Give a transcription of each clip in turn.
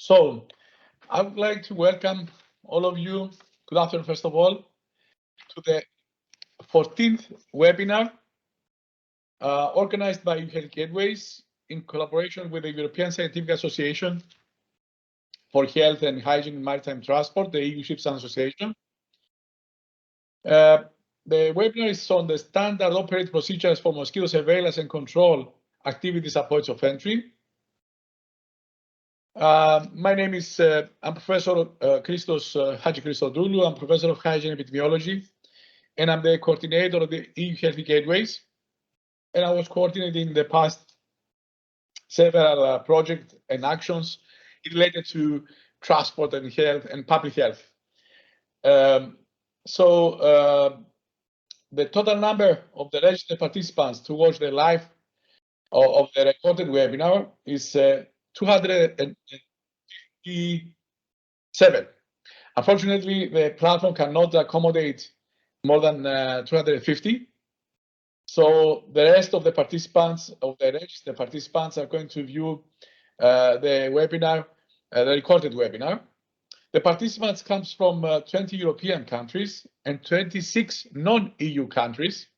So, I would like to welcome all of you. Good afternoon, first of all, to the 14th webinar organized by EU Health Gateways in collaboration with the European Scientific Association for Health and Hygiene in Maritime Transport, the EU Ships Association. The webinar is on the standard operating procedures for mosquito surveillance and control activities at points of entry. My name is, I'm Professor Christos Hadjikristodoulou. I'm Professor of Hygiene Epidemiology, and I'm the coordinator of the EU Health Gateways. And I was coordinating in the past several projects and actions related to transport and health and public health. The total number of the registered participants to watch the live of the recorded webinar is 257. Unfortunately, the platform cannot accommodate more than 250. So the rest of the participants, of the registered participants, are going to view the webinar, the recorded webinar. The participants comes from 20 European countries and 26 non-EU countries.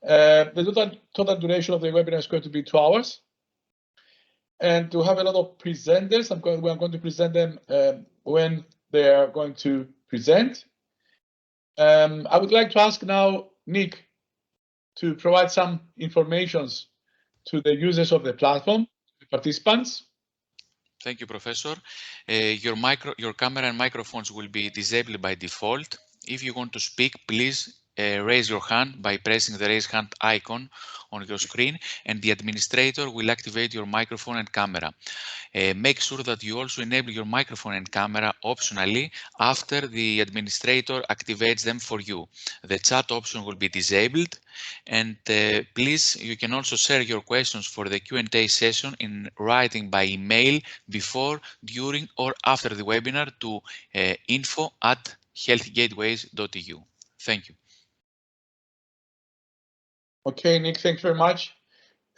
The total duration of the webinar is going to be 2 hours. And to have a lot of presenters, we are going to present them when they are going to present. I would like to ask now Nick to provide some information to the users of the platform, the participants. Thank you, Professor. Your camera and microphones will be disabled by default. If you want to speak, please raise your hand by pressing the raise hand icon on your screen, and the administrator will activate your microphone and camera. Make sure that you also enable your microphone and camera optionally after the administrator activates them for you. The chat option will be disabled, and please, you can also share your questions for the Q&A session in writing by email before, during, or after the webinar to info@healthgateways.eu. Thank you. Okay, Nick, thanks very much.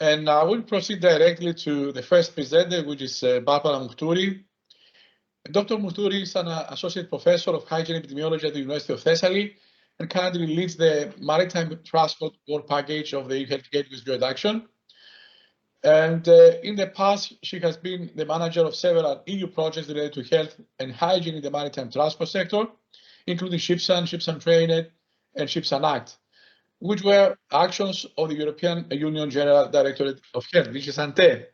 And I will proceed directly to the first presenter, which is Barbara Mouhtouri. Dr. Mouhtouri is an associate professor of hygiene epidemiology at the University of Thessaly and currently leads the maritime transport work package of the EU Health Gateways Joint Action. And in the past, she has been the manager of several EU projects related to health and hygiene in the maritime transport sector, including ShipSAN, ShipSAN Trainet, and ShipSAN Act, which were actions of the European Union General Directorate of Health, which is ANTE.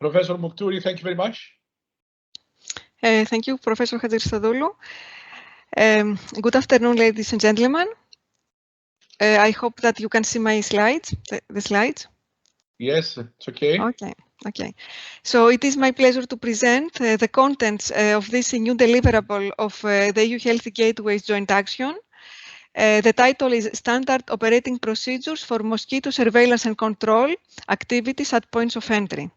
Professor Mouhtouri, thank you very much. Thank you, Professor Hadjikristodoulou. Good afternoon, ladies and gentlemen. I hope that you can see my slides, the slides. Yes, it's okay. Okay. So it is my pleasure to present the contents of this new deliverable of the EU Health Gateways Joint Action. The title is Standard Operating Procedures for Mosquito Surveillance and Control Activities at Points of Entry.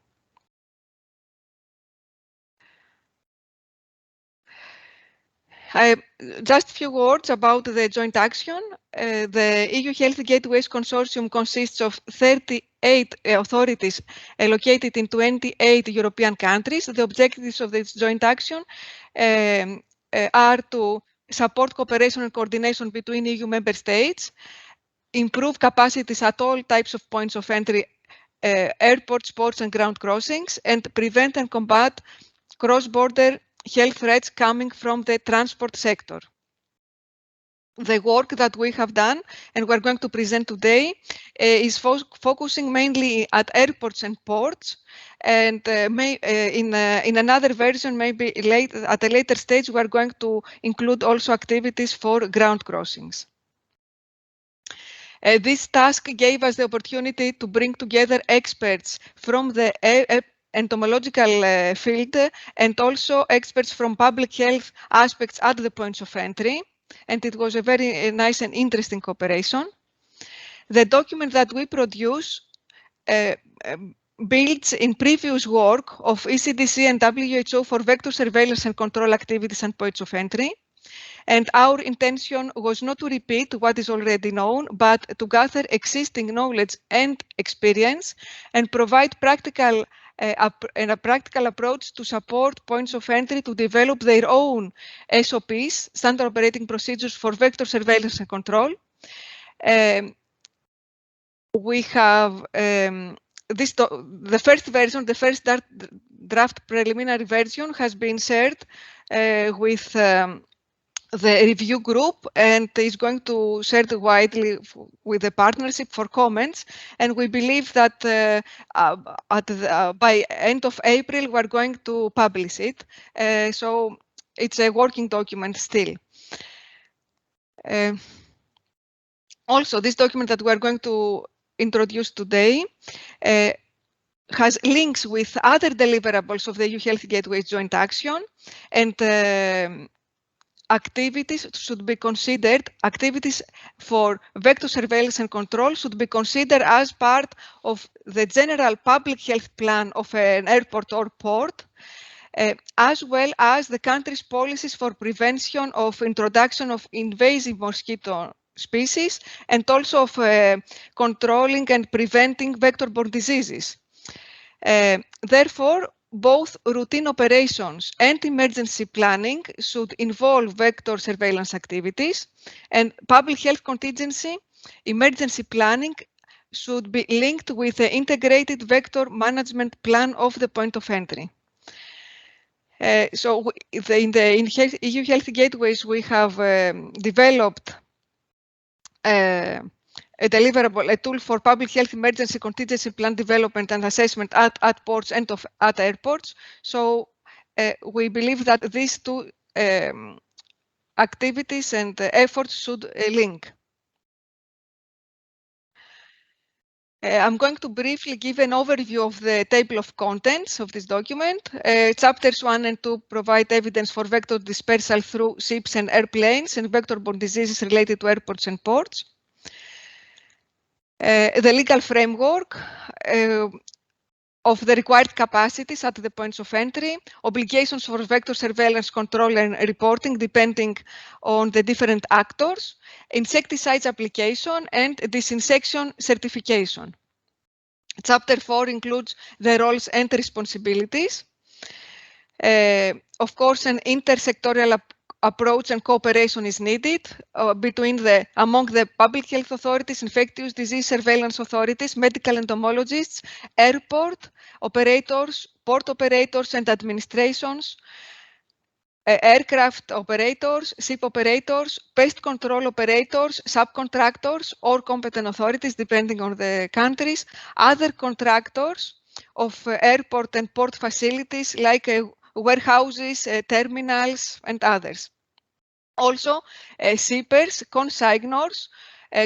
Just a few words about the joint action. The EU Health Gateways Consortium consists of 38 authorities located in 28 European countries. The objectives of this joint action are to support cooperation and coordination between EU member states, improve capacities at all types of points of entry, airports, ports, and ground crossings, and prevent and combat cross-border health threats coming from the transport sector. The work that we have done and we're going to present today is focusing mainly at airports and ports, and in another version, maybe at a later stage, we're going to include also activities for ground crossings. This task gave us the opportunity to bring together experts from the entomological field and also experts from public health aspects at the points of entry. And it was a very nice and interesting cooperation. The document that we produce builds in previous work of ECDC and WHO for vector surveillance and control activities and points of entry. And our intention was not to repeat what is already known, but to gather existing knowledge and experience and provide practical and a practical approach to support points of entry to develop their own SOPs, standard operating procedures for vector surveillance and control. We have the first version, the first draft preliminary version has been shared with the review group and is going to share it widely with the partnership for comments. And we believe that by end of April, we're going to publish it. So it's a working document still. Also, this document that we're going to introduce today has links with other deliverables of the EU Health Gateway Joint Action, and activities should be considered, activities for vector surveillance and control should be considered as part of the general public health plan of an airport or port, as well as the country's policies for prevention of introduction of invasive mosquito species, and also of controlling and preventing vector-borne diseases. Therefore, both routine operations and emergency planning should involve vector surveillance activities, and public health contingency, emergency planning should be linked with the integrated vector management plan of the point of entry. So in the EU Health Gateways, we have developed a deliverable, a tool for public health emergency contingency plan development and assessment at ports and at airports. So we believe that these two activities and efforts should link. I'm going to briefly give an overview of the table of contents of this document. Chapters 1 and 2 provide evidence for vector dispersal through ships and airplanes and vector-borne diseases related to airports and ports. The legal framework of the required capacities at the points of entry, obligations for vector surveillance, control and reporting depending on the different actors, insecticides application and disinsection certification. Chapter 4 includes the roles and responsibilities. Of course, an intersectorial approach and cooperation is needed among the public health authorities, infectious disease surveillance authorities, medical entomologists, airport operators, port operators and administrations, aircraft operators, ship operators, pest control operators, subcontractors or competent authorities depending on the countries, other contractors of airport and port facilities like warehouses, terminals and others. Also, shippers, consignors,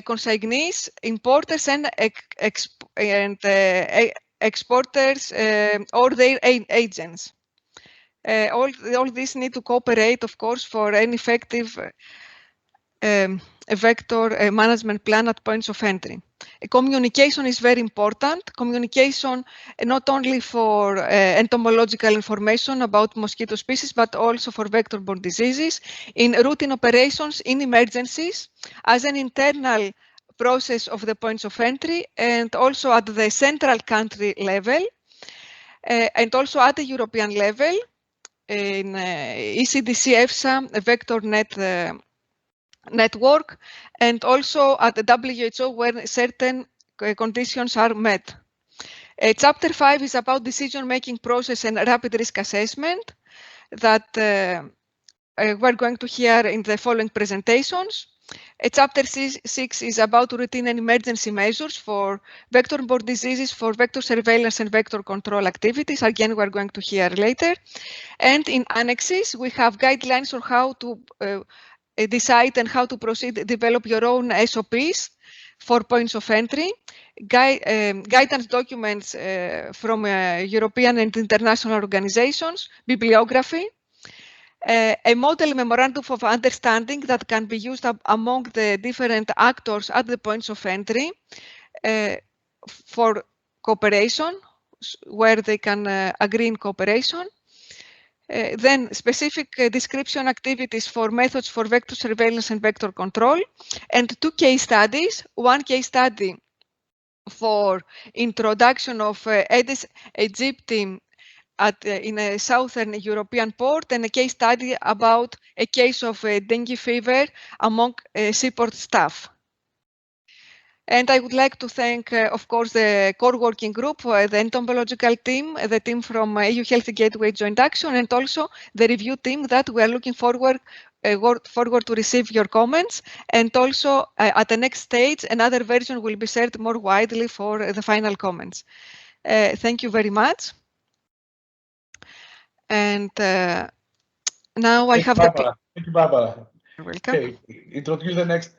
consignees, importers and exporters or their agents. All these need to cooperate, of course, for an effective vector management plan at points of entry. Communication is very important. Communication not only for entomological information about mosquito species, but also for vector-borne diseases, in routine operations, in emergencies, as an internal process of the points of entry, and also at the central country level, and also at the European level, in ECDC, EFSA, Vector Net network, and also at the WHO where certain conditions are met. Chapter 5 is about decision-making process and rapid risk assessment that we're going to hear in the following presentations. Chapter 6 is about routine and emergency measures for vector-borne diseases, for vector surveillance and vector control activities. Again, we're going to hear later. And in annexes, we have guidelines on how to decide and how to proceed, develop your own SOPs for points of entry, guidance documents from European and international organizations, bibliography, a model memorandum of understanding that can be used among the different actors at the points of entry for cooperation, where they can agree in cooperation. Then specific description activities for methods for vector surveillance and vector control, and 2 case studies. One case study for introduction of Aedes aegypti in a southern European port, and a case study about a case of dengue fever among seaport staff. And I would like to thank, of course, the core working group, the entomological team, the team from EU Healthy Gateway Joint Action, and also the review team that we are looking forward to receive your comments. And also at the next stage, another version will be shared more widely for the final comments. Thank you very much. And now I have the... Thank you, Barbara. You're welcome. Okay, introduce the next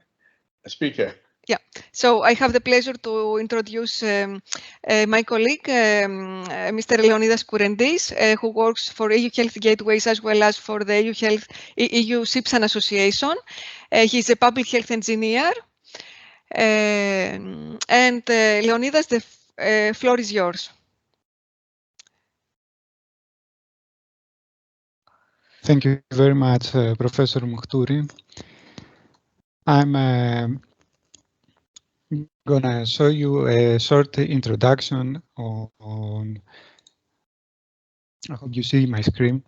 speaker. Yeah, so I have the pleasure to introduce my colleague, Mr. Leonidas Kourendis, who works for EU Health Gateways as well as for the EU SIPSAN Association. He's a public health engineer. And Leonidas, the floor is yours. Thank you very much, Professor Mouhtouri. I'm gonna show you a short introduction on I hope you see my screen,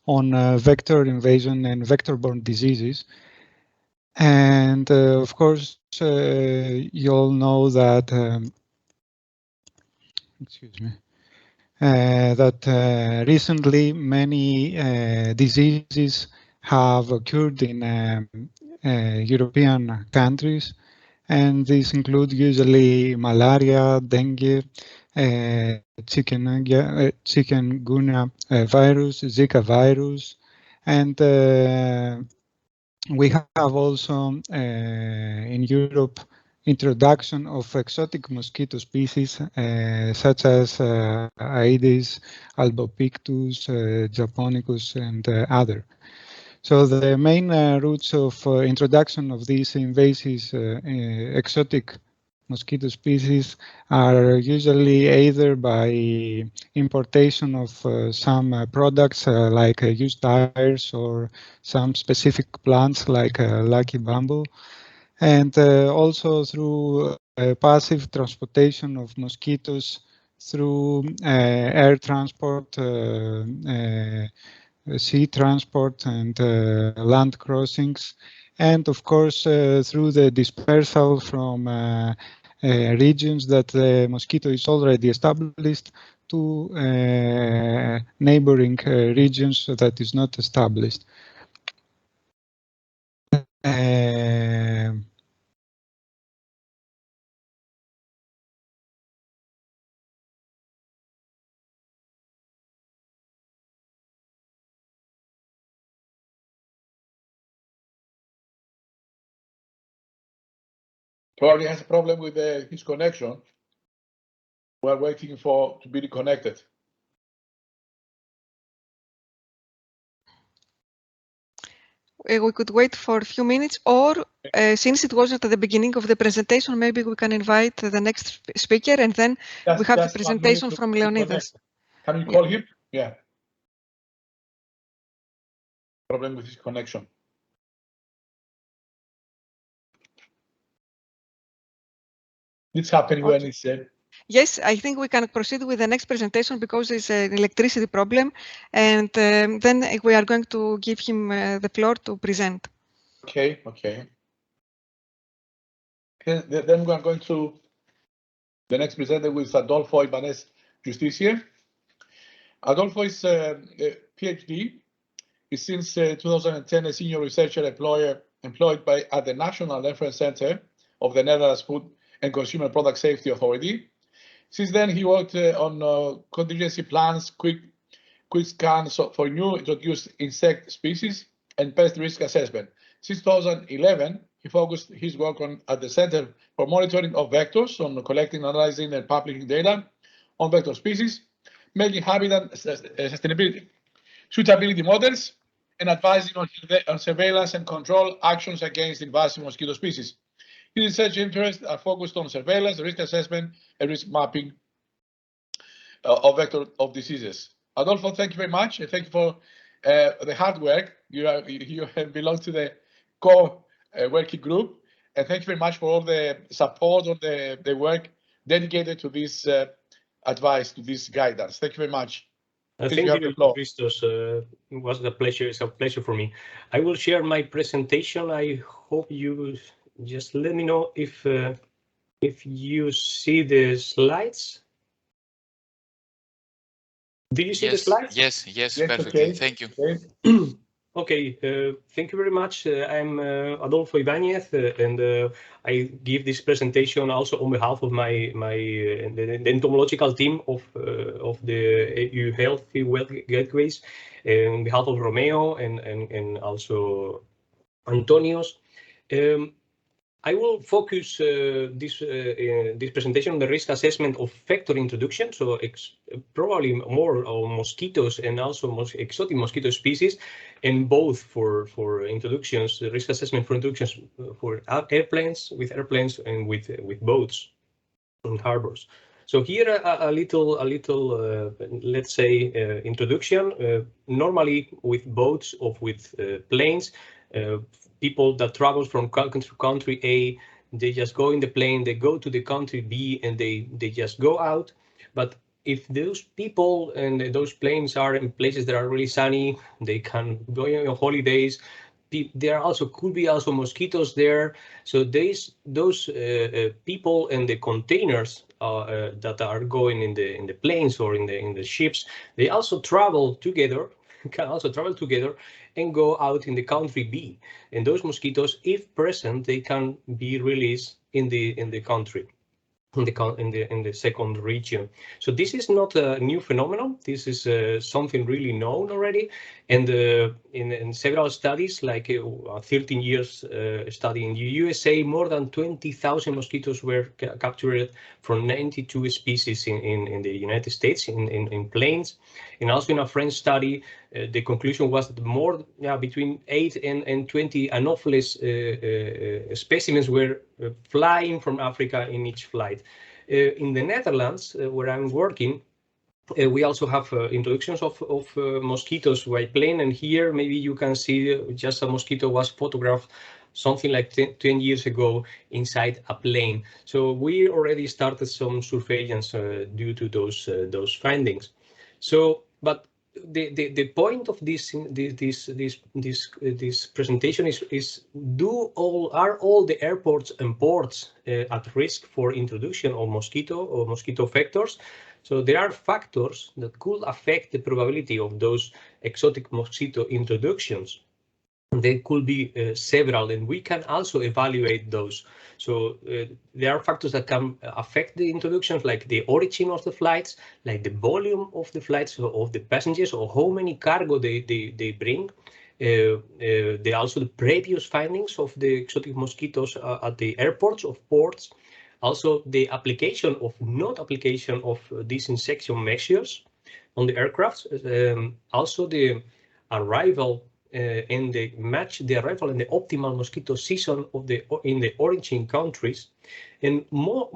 on vector invasion and vector-borne diseases. And of course, you all know that, excuse me, that recently many diseases have occurred in European countries, and these include usually malaria, dengue, chikungunya virus, Zika virus, and we have also in Europe introduction of exotic mosquito species such as Aedes albopictus, Japonicus, and other. So the main routes of introduction of these invasive exotic mosquito species are usually either by importation of some products like used tires or some specific plants like lucky bamboo, and also through passive transportation of mosquitoes through air transport, sea transport, and land crossings, and of course through the dispersal from regions that the mosquito is already established to neighboring regions that is not established. Probably has a problem with his connection. We're waiting for to be reconnected. We could wait for a few minutes, or since it wasn't at the beginning of the presentation, maybe we can invite the next speaker, and then we have the presentation from Leonidas. Can you call him? Yeah. Problem with his connection. It's happening when it's said. Yes, I think we can proceed with the next presentation because it's an electricity problem, and then we are going to give him the floor to present. Okay, okay. Then we are going to the next presenter with Adolfo Ibanez Justicia. Adolfo is a PhD. He's since 2010 a senior researcher employed at the National Reference Center of the Netherlands Food and Consumer Product Safety Authority. Since then, he worked on contingency plans, quick scans for new introduced insect species, and pest risk assessment. Since 2011, he focused his work at the Center for Monitoring of Vectors on collecting, analyzing, and publishing data on vector species, making habitat suitability models, and advising on surveillance and control actions against invasive mosquito species. His research interests are focused on surveillance, risk assessment, and risk mapping of vector of diseases. Adolfo, thank you very much, and thank you for the hard work. You belong to the core working group, and thank you very much for all the support on the work dedicated to this advice, to this guidance. Thank you very much. Thank you, Christos. It was a pleasure. It's a pleasure for me. I will share my presentation. I hope you just let me know if you see the slides. Did you see the slides? Yes, perfectly. Okay. Thank you. Okay. Okay, thank you very much. I'm Adolfo Ibanez, and I give this presentation also on behalf of the entomological team of the EU Healthy Wealth Gateways, on behalf of Romeo and also Antonios. I will focus this presentation on the risk assessment of vector introduction, so probably more on mosquitoes and also exotic mosquito species, and both for introductions, risk assessment for introductions for airplanes and with boats in harbors. So here a little let's say introduction. Normally with boats or with planes. People that travel from country to country A, they just go in the plane, they go to the country B, and they just go out. But if those people and those planes are in places that are really sunny, they can go on holidays. There also could be also mosquitoes there. So those people and the containers that are going in the planes or in the ships, they also travel together. Can also travel together and go out in the country B. And those mosquitoes, if present, they can be released in the country, in the second region. So this is not a new phenomenon. This is something really known already. And in several studies, like a 13 years study in the USA, more than 20,000 mosquitoes were captured from 92 species in the United States in planes. And also in a French study, the conclusion was that between 8 and 20 Anopheles specimens were flying from Africa in each flight. In the Netherlands, where I'm working, we also have introductions of mosquitoes by plane, and here maybe you can see just a mosquito was photographed something like 10 years ago inside a plane. So we already started some surveillance due to those findings. So, but the point of this presentation is are all the airports and ports at risk for introduction of mosquito vectors? So there are factors that could affect the probability of those exotic mosquito introductions. There could be several, and we can also evaluate those. So there are factors that can affect the introductions, like the origin of the flights, like the volume of the flights of the passengers, or how many cargo they bring. Also the previous findings of the exotic mosquitoes at the airports of ports. Also the application of disinfection measures on the aircraft. Also the arrival and the arrival and the optimal mosquito season in the origin countries, and more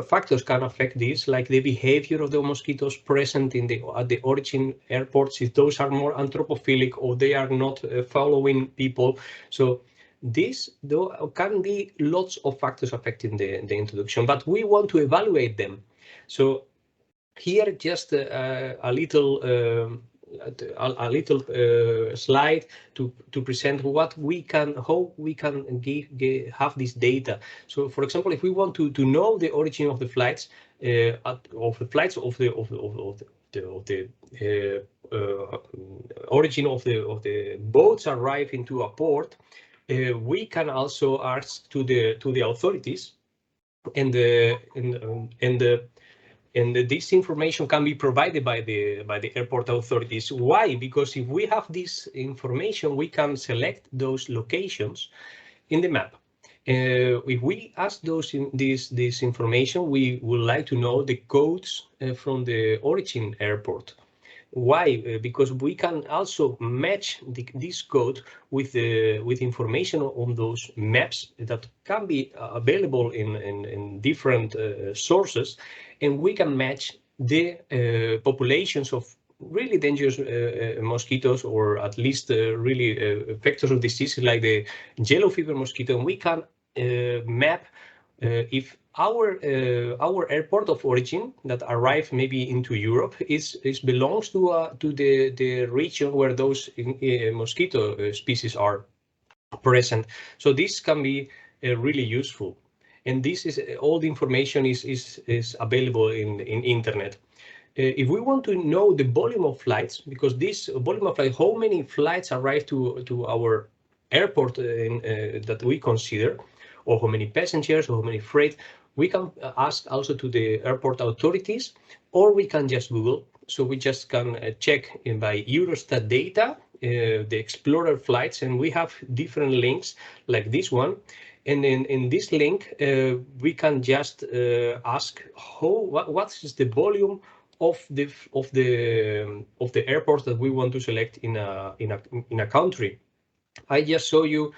factors can affect this, like the behavior of the mosquitoes present at the origin airports, if those are more anthropophilic or they are not following people. So this can be lots of factors affecting the introduction, but we want to evaluate them. So here just a little slide to present how we can have this data. So, for example, if we want to know the origin of the flights origin of the boats arrive into a port, we can also ask to the authorities, and this information can be provided by the airport authorities. Why? Because if we have this information, we can select those locations in the map. If we ask this information, we would like to know the codes from the origin airport. Why? Because we can also match this code with information on those maps that can be available in different sources, and we can match the populations of really dangerous mosquitoes, or at least really vectors of disease like the yellow fever mosquito, and we can map If our airport of origin that arrive maybe into Europe belongs to the region where those mosquito species are present, so this can be really useful. And this is all the information is available in internet. If we want to know the volume of flights, because this volume of flights, how many flights arrive to our airport that we consider, or how many passengers, or how many freight, we can ask also to the airport authorities, or we can just Google. So we just can check by Eurostat data, the Explorer flights, and we have different links like this one. And in this link, we can just ask what is the volume of the airports that we want to select in a country. I just show you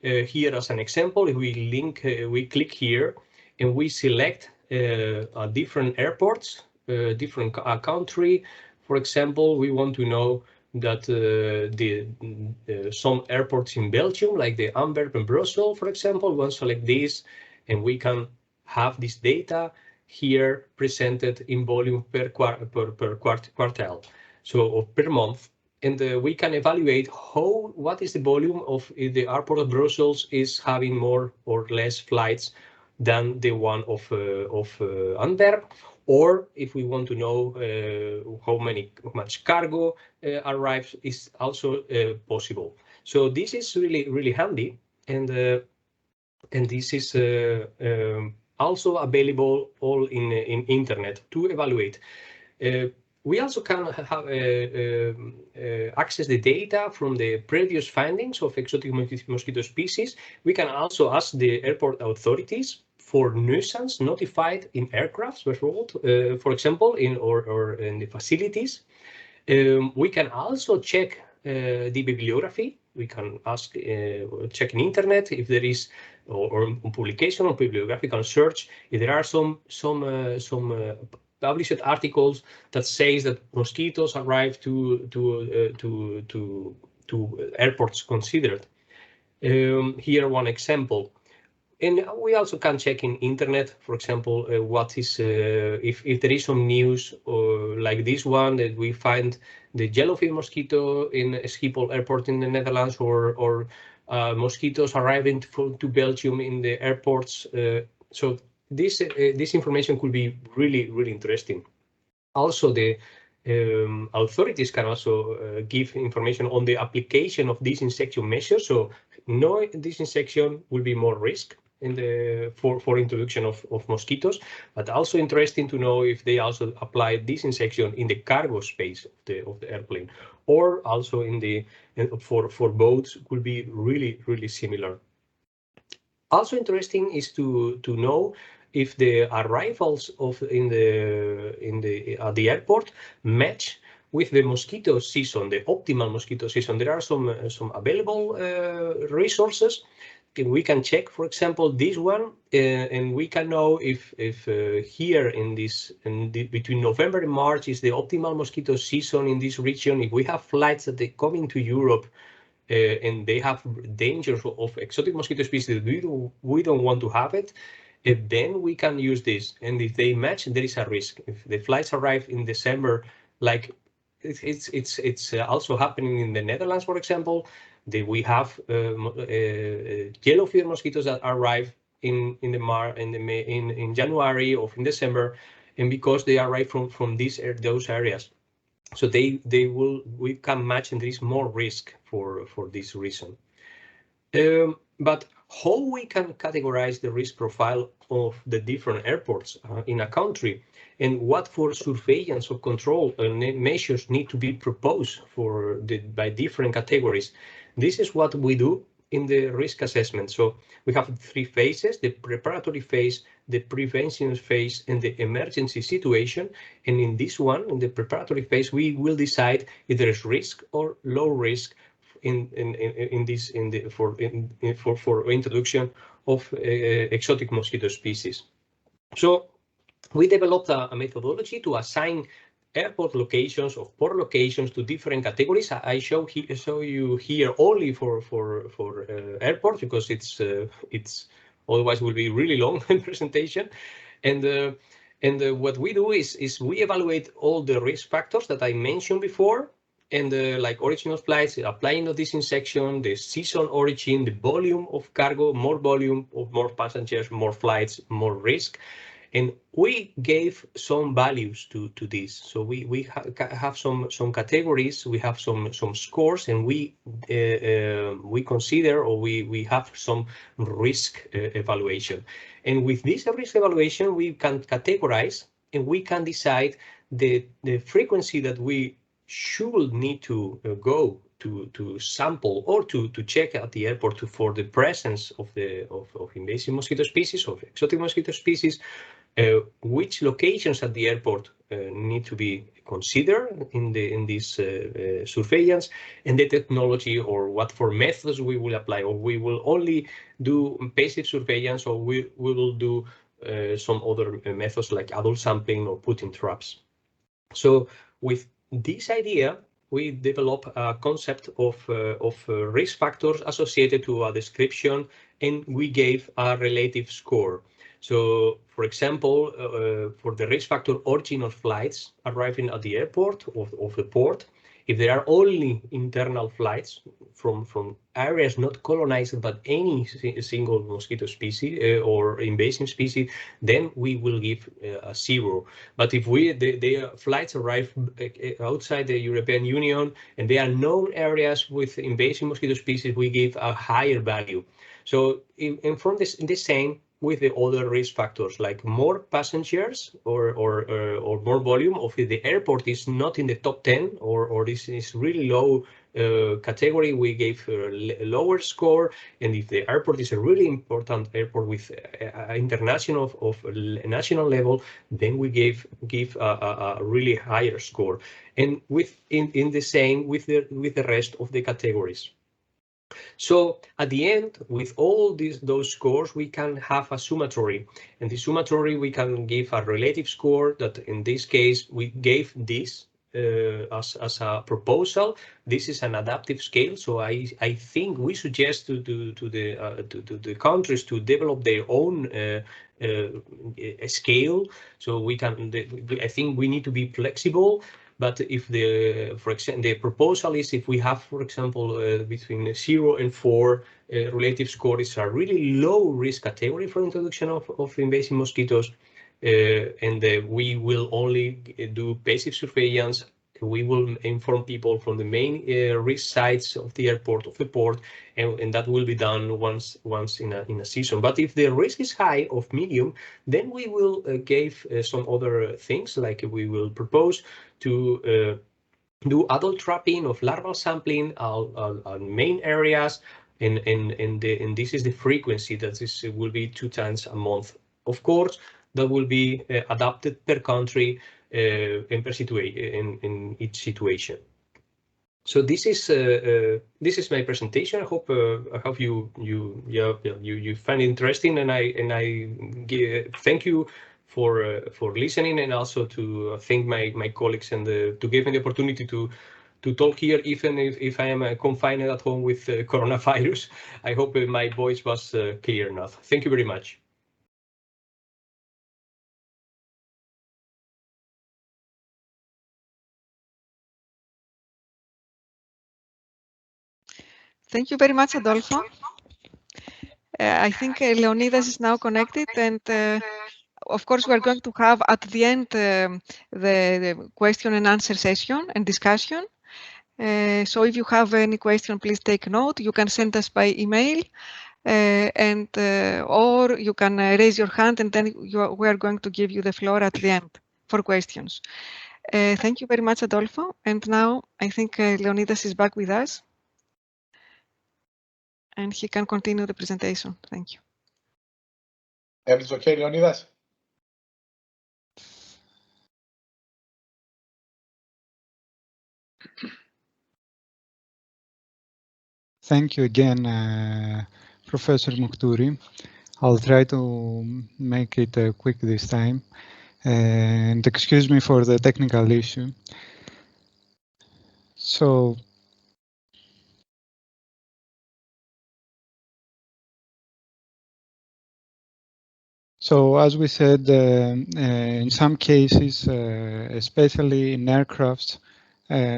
here as an example. If we click here and we select different airports, different country. For example, we want to know that some airports in Belgium, like the Antwerp and Brussels, for example, we want to select this, and we can have this data here presented in volume per quartile, so per month, and we can evaluate what is the volume of the airport of Brussels is having more or less flights than the one of Antwerp, or if we want to know how much cargo arrives, is also possible. So this is really handy, and this is also available all in internet to evaluate. We also can have access the data from the previous findings of exotic mosquito species. We can also ask the airport authorities for nuisance notified in aircraft, for example, in the facilities. We can also check the bibliography. We can ask, check in internet if there is, or publication or bibliographical search, if there are some published articles that says that mosquitoes arrive to airports considered. Here one example. And we also can check in internet, for example, what is if there is some news like this one that we find the yellowfin mosquito in Schiphol Airport in the Netherlands, or mosquitoes arriving to Belgium in the airports. So this information could be really interesting. Also, the authorities can also give information on the application of disinsection measures. So no disinsection will be more risk in for introduction of mosquitoes, but also interesting to know if they also apply disinsection in the cargo space of the airplane, or also for boats could be really similar. Also interesting is to know if the arrivals at the airport match with the mosquito season, the optimal mosquito season. There are some available resources. We can check, for example, this one, and we can know if here between November and March is the optimal mosquito season in this region. If we have flights that they come into Europe and they have dangers of exotic mosquito species, we don't want to have it, then we can use this. And if they match, there is a risk. If the flights arrive in December, like it's also happening in the Netherlands, for example, we have yellow fever mosquitoes that arrive in January or in December, and because they arrive from those areas, so we can match, and there is more risk for this reason. But how we can categorize the risk profile of the different airports in a country, and what for surveillance or control measures need to be proposed by different categories. This is what we do in the risk assessment. So we have 3 phases: the preparatory phase, the prevention phase, and the emergency situation. And in this one, in the preparatory phase, we will decide if there is risk or low risk for introduction of exotic mosquito species. So we developed a methodology to assign airport locations or port locations to different categories. I show you here only for airports, because it's Otherwise, it will be really long presentation. And what we do is we evaluate all the risk factors that I mentioned before, and like origin of flights, applying of this section, the season origin, the volume of cargo, more volume of more passengers, more flights, more risk. And we gave some values to this. So we have some categories, we have some scores, and we consider, or we have some risk evaluation. And with this risk evaluation, we can categorize and we can decide the frequency that we should need to go to sample or to check at the airport for the presence of invasive mosquito species, of exotic mosquito species. Which locations at the airport need to be considered in this surveillance, and the technology, or what for methods we will apply, or we will only do passive surveillance, or we will do some other methods like adult sampling or putting traps. So with this idea, we develop a concept of risk factors associated to a description, and we gave a relative score. So, for example, for the risk factor origin of flights arriving at the airport of the port, if there are only internal flights from areas not colonized by any single mosquito species or invasive species, then we will give a 0. But if the flights arrive outside the European Union and there are known areas with invasive mosquito species, we give a higher value. So, from the same with the other risk factors, like more passengers or more volume, or if the airport is not in the top 10 or this is really low category, we gave a lower score. And if the airport is a really important airport with international of national level, then we give a really higher score. And in the same with the rest of the categories. So at the end, with all those scores, we can have a summatory, and the summatory we can give a relative score that in this case we gave this as a proposal. This is an adaptive scale, so I think we suggest to the countries to develop their own scale. So we can. I think we need to be flexible. But if for example, the proposal is if we have, for example, between 0 and 4 relative score is a really low risk category for introduction of invasive mosquitoes, and we will only do passive surveillance. We will inform people from the main risk sites of the airport, of the port, and that will be done once in a season. But if the risk is high of medium, then we will give some other things, like we will propose to do adult trapping of larval sampling on main areas, and this is the frequency that this will be 2 times a month. Of course, that will be adapted per country in each situation. So this is my presentation. I hope you find it interesting, and I thank you for listening, and also to thank my colleagues and to give me the opportunity to talk here, even if I am confined at home with coronavirus. I hope my voice was clear enough. Thank you very much. Thank you very much, Adolfo. I think Leonidas is now connected, and of course, we are going to have at the end the question and answer session and discussion. So if you have any question, please take note. You can send us by email, or you can raise your hand, and then we are going to give you the floor at the end for questions. Thank you very much, Adolfo. And now I think Leonidas is back with us, and he can continue the presentation. Thank you. Everything's okay, Leonidas? Thank you again, Professor Mukhturi. I'll try to make it quick this time, and excuse me for the technical issue. So, So as we said, in some cases, especially in aircrafts,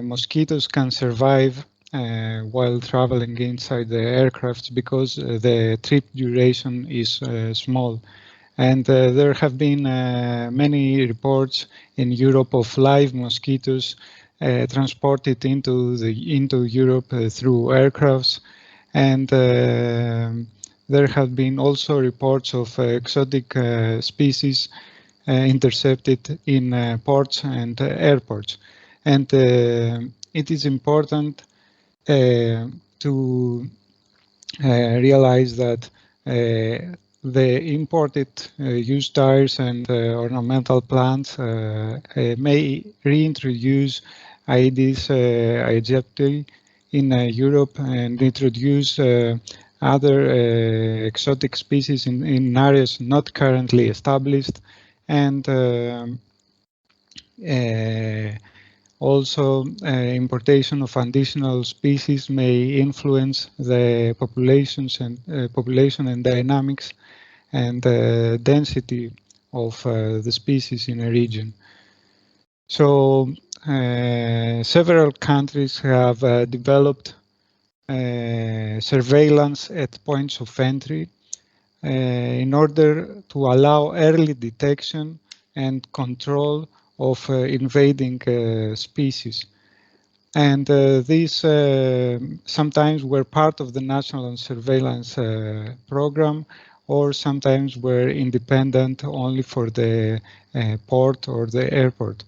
mosquitoes can survive while traveling inside the aircraft because the trip duration is small. And there have been many reports in Europe of live mosquitoes transported into Europe through aircrafts. And there have been also reports of exotic species intercepted in ports and airports. And it is important to realize that the imported used tires and ornamental plants may reintroduce Aedes aegypti in Europe and introduce other exotic species in areas not currently established, and also importation of additional species may influence the population and dynamics and density of the species in a region. So several countries have developed surveillance at points of entry in order to allow early detection and control of invading species. And these sometimes were part of the national surveillance program, or sometimes were independent only for the port or the airport.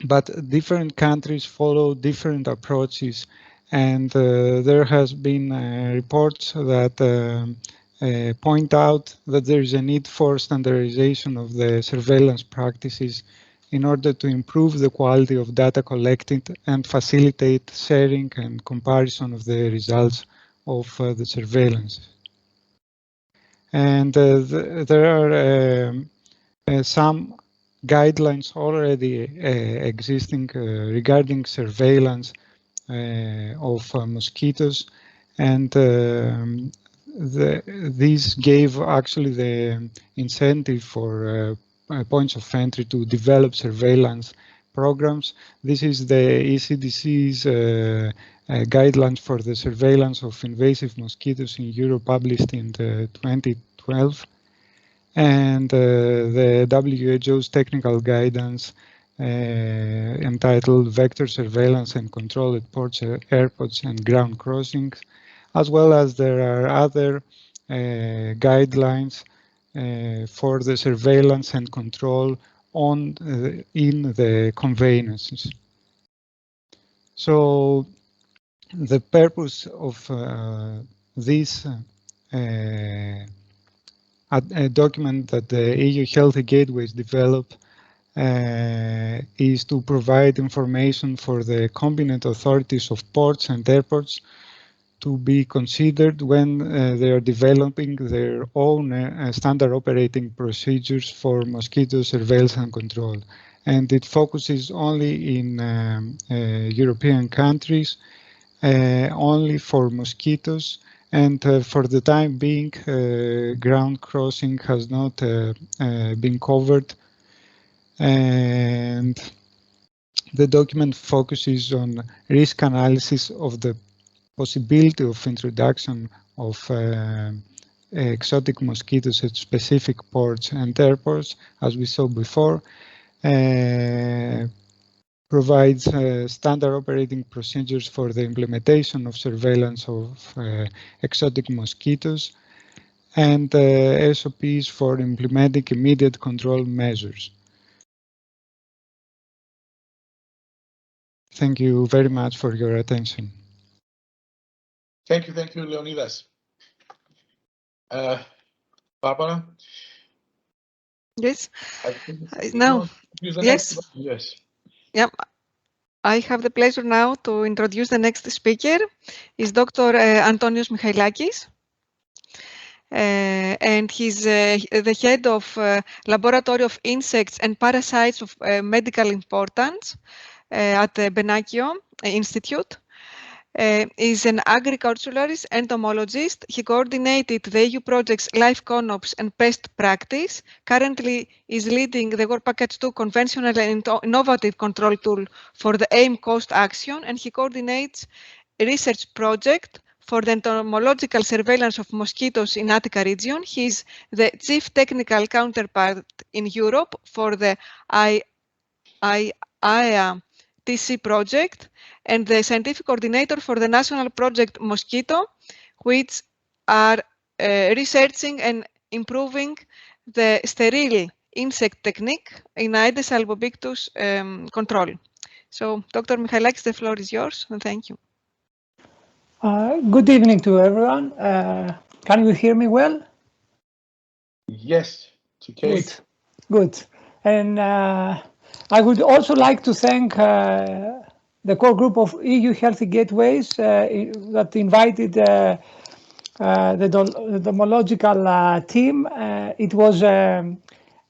But different countries follow different approaches, and there has been reports that point out that there is a need for standardization of the surveillance practices in order to improve the quality of data collected and facilitate sharing and comparison of the results of the surveillance. And there are some guidelines already existing regarding surveillance of mosquitoes, and these gave actually the incentive for points of entry to develop surveillance programs. This is the ECDC's guidelines for the surveillance of invasive mosquitoes in Europe, published in 2012. And the WHO's technical guidance entitled Vector Surveillance and Control at Ports, Airports and Ground Crossings, as well as there are other guidelines for the surveillance and control in the conveyances. So the purpose of this a document that the EU Healthy Gateways developed is to provide information for the competent authorities of ports and airports to be considered when they are developing their own standard operating procedures for mosquito surveillance and control. And it focuses only in European countries, only for mosquitoes. And for the time being, ground crossing has not been covered. And the document focuses on risk analysis of the possibility of introduction of exotic mosquitoes at specific ports and airports, as we saw before, provides standard operating procedures for the implementation of surveillance of exotic mosquitoes, and SOPs for implementing immediate control measures. Thank you very much for your attention. Thank you, Leonidas. Barbara? Yes. Now, yes. Yes. Yeah. I have the pleasure now to introduce the next speaker. Is Dr. Antonios Michailakis. And he's the head of Laboratory of Insects and Parasites of Medical Importance at the Benakio Institute. is an agriculturalist entomologist. He coordinated the EU projects Life ConOps and Pest Practice. Currently is leading the Work Package 2 conventional and innovative control tool for the AIM coast action, and he coordinates a research project for the entomological surveillance of mosquitoes in Attica region. He is the chief technical counterpart in Europe for the IAEA TC project and the scientific coordinator for the national project Mosquito, which are researching and improving the sterile insect technique in Aedes albopictus control. So, Dr. Michailakis, the floor is yours, and thank you. Good evening to everyone. Can you hear me well? Yes, it's okay. Good. And I would also like to thank the core group of EU Healthy Gateways that invited the entomological team. It was a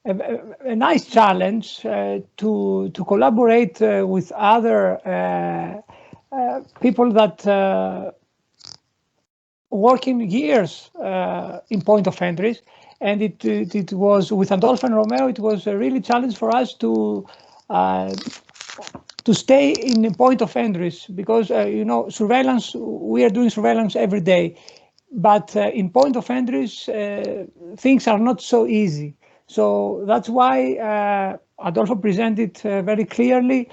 nice challenge to collaborate with other people that working years in point of entries, and it was with Adolfo and Romeo. It was a really challenge for us to stay in the point of entries because you know, surveillance. We are doing surveillance every day, but in point of entries things are not so easy. So that's why Adolfo presented very clearly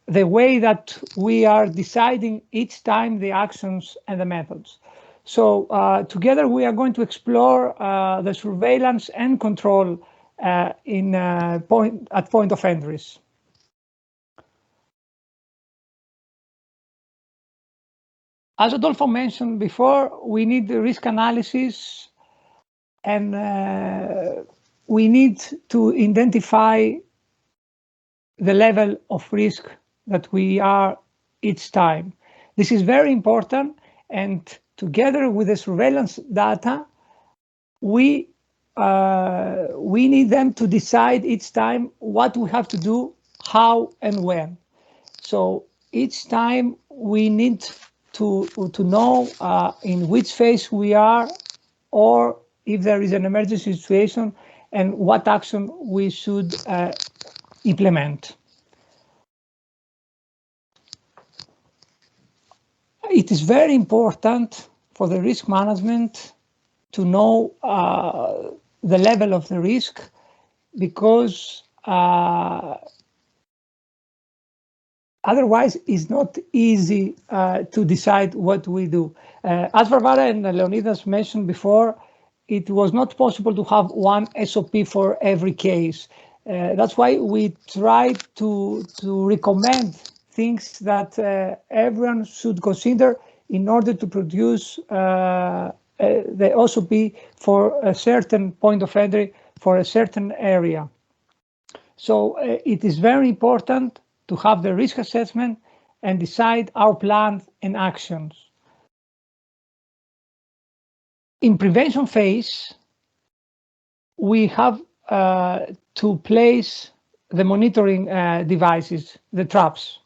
the way that we are deciding each time the actions and the methods. So together we are going to explore the surveillance and control at point of entries. As Adolfo mentioned before, we need the risk analysis, and we need to identify the level of risk that we are each time. This is very important, and together with the surveillance data, we need them to decide each time what we have to do, how and when. So each time we need to know in which phase we are, or if there is an emergency situation, and what action we should implement. It is very important for the risk management to know the level of the risk, because otherwise it's not easy to decide what we do. As Varvara and Leonidas mentioned before, it was not possible to have one SOP for every case. That's why we tried to recommend things that everyone should consider in order to produce the SOP for a certain point of entry for a certain area. So it is very important to have the risk assessment and decide our plans and actions. In prevention phase, we have to place the monitoring devices, the traps.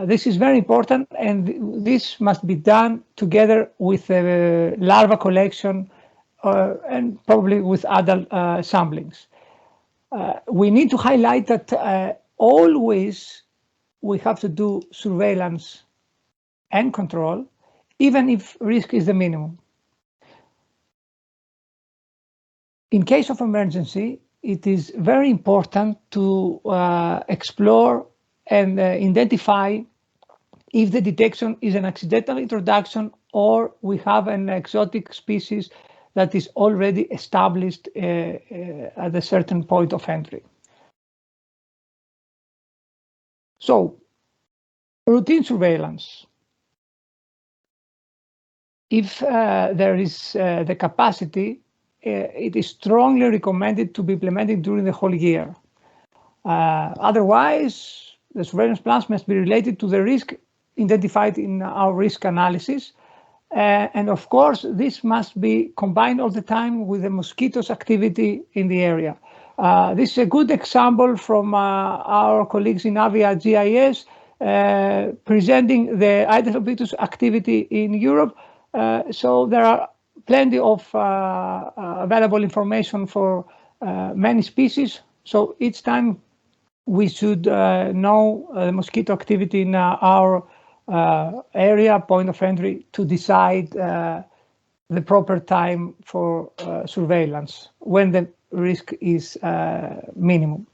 This is very important, and this must be done together with larva collection and probably with adult samplings. We need to highlight that always we have to do surveillance and control, even if risk is the minimum. In case of emergency, it is very important to explore and identify if the detection is an accidental introduction or we have an exotic species that is already established at a certain point of entry. So, routine surveillance. If there is the capacity, it is strongly recommended to be implemented during the whole year. Otherwise, the surveillance plans must be related to the risk identified in our risk analysis. And of course, this must be combined all the time with the mosquitoes activity in the area. This is a good example from our colleagues in Avia GIS. presenting the Aedes activity in Europe. So there are plenty of available information for many species. So each time we should know mosquito activity in our area, point of entry, to decide the proper time for surveillance when the risk is minimum.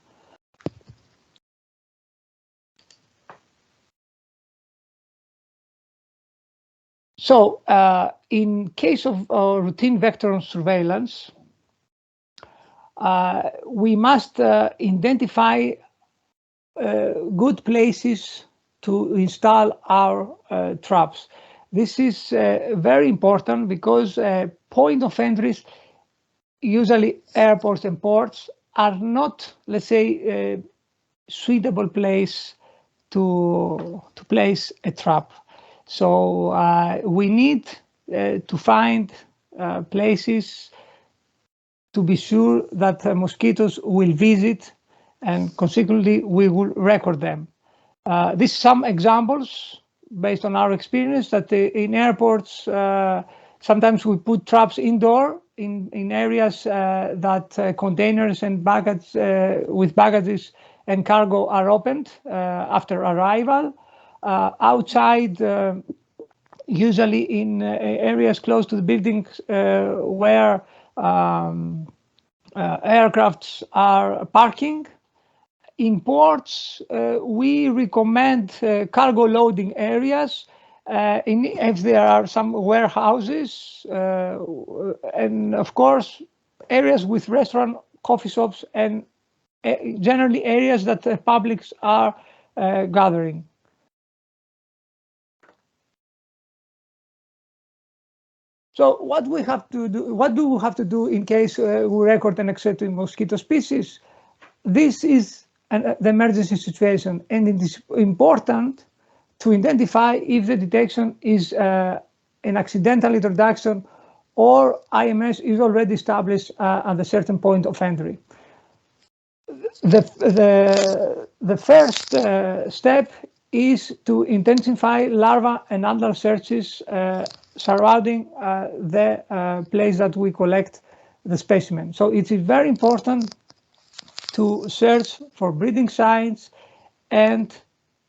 So in case of routine vector surveillance, we must identify good places to install our traps. This is very important because point of entries, usually airports and ports, are not, let's say, a suitable place to place a trap. So we need to find places to be sure that mosquitoes will visit, and consequently we will record them. These are some examples based on our experience that in airports sometimes we put traps indoor in areas that containers and baggage with baggages and cargo are opened after arrival. Outside, usually in areas close to the buildings where aircrafts are parking. In ports, we recommend cargo loading areas if there are some warehouses, and of course areas with restaurant, coffee shops, and generally areas that the publics are gathering. So what we have to do? What do we have to do in case we record an excessive mosquito species? This is the emergency situation, and it is important to identify if the detection is an accidental introduction or IMS is already established at a certain point of entry. The first step is to intensify larva and adult searches surrounding the place that we collect the specimen. So it is very important to search for breeding signs and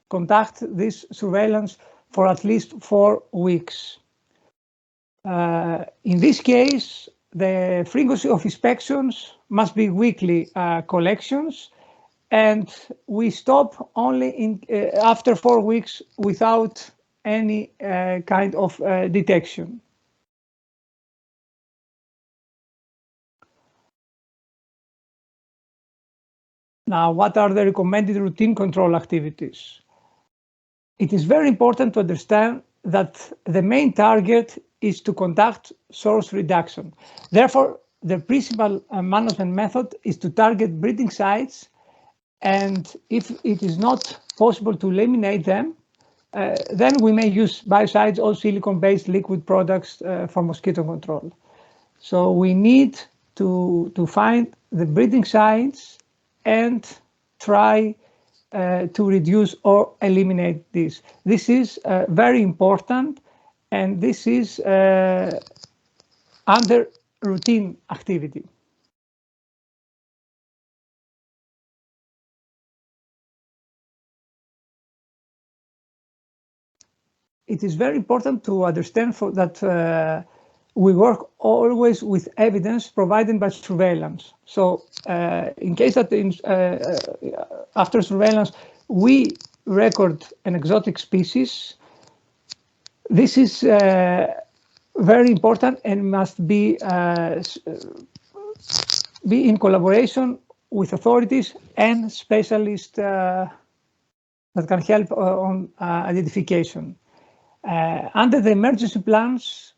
conduct this surveillance for at least 4 weeks. In this case, the frequency of inspections must be weekly collections, and we stop only after 4 weeks without any kind of detection. Now, what are the recommended routine control activities? It is very important to understand that the main target is to conduct source reduction. Therefore, the principal management method is to target breeding sites, and if it is not possible to eliminate them, then we may use biocides or silicone-based liquid products for mosquito control. So we need to find the breeding sites and try to reduce or eliminate this. This is very important, and this is under routine activity. It is very important to understand that we work always with evidence provided by surveillance. So in case that after surveillance we record an exotic species, this is very important and must be in collaboration with authorities and specialists that can help on identification. Under the emergency plans,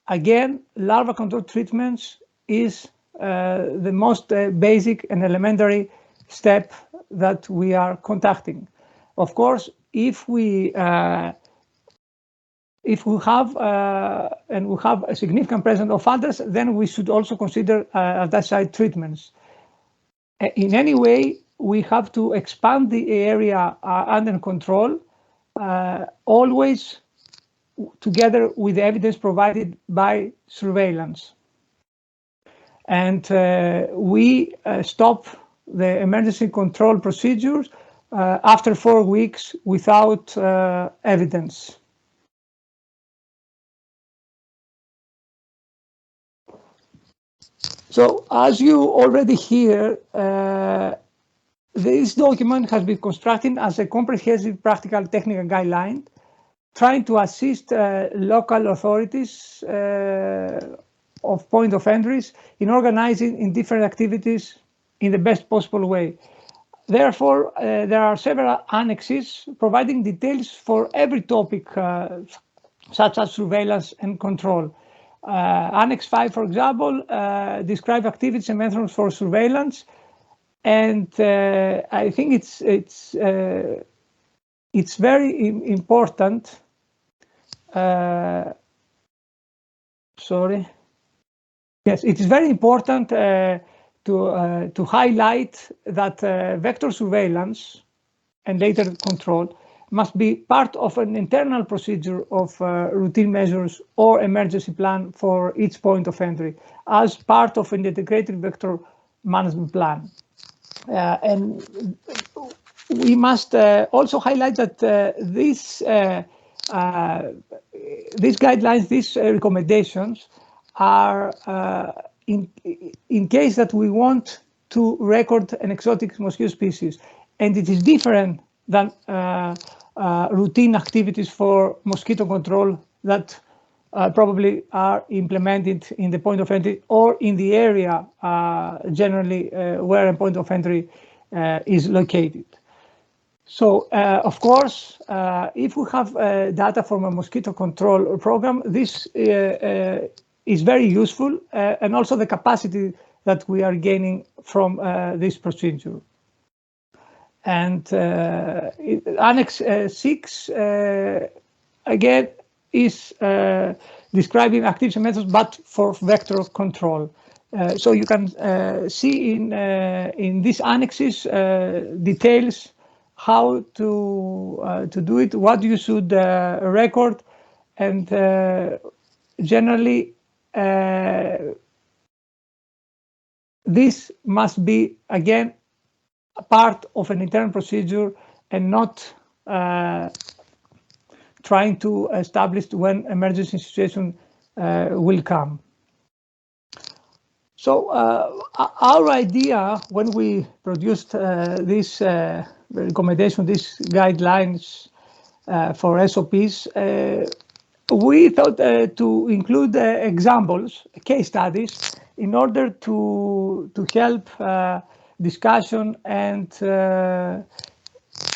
again, larva control treatments is the most basic and elementary step that we are conducting. Of course, if we have a significant presence of others, then we should also consider alticide treatments. In any way, we have to expand the area under control always together with the evidence provided by surveillance. And we stop the emergency control procedures after 4 weeks without evidence. So, as you already hear, this document has been constructed as a comprehensive practical technical guideline, trying to assist local authorities of point of entries in organizing in different activities in the best possible way. Therefore, there are several annexes providing details for every topic, such as surveillance and control. Annex 5, for example, describe activities and methods for surveillance, and I think it's very important. Sorry. Yes, it is very important to highlight that vector surveillance and later control must be part of an internal procedure of routine measures or emergency plan for each point of entry as part of an integrated vector management plan. And we must also highlight that these guidelines, these recommendations are in case that we want to record an exotic mosquito species, and it is different than routine activities for mosquito control that probably are implemented in the point of entry or in the area generally where a point of entry is located. So, of course, if we have data from a mosquito control program, this is very useful, and also the capacity that we are gaining from this procedure. And Annex 6, again, is describing activities and methods, but for vector control. So you can see in these annexes details how to do it, what you should record, and generally this must be, again, a part of an internal procedure and not trying to establish when emergency situation will come. So our idea when we produced this recommendation, these guidelines for SOPs, we thought to include examples, case studies, in order to help discussion and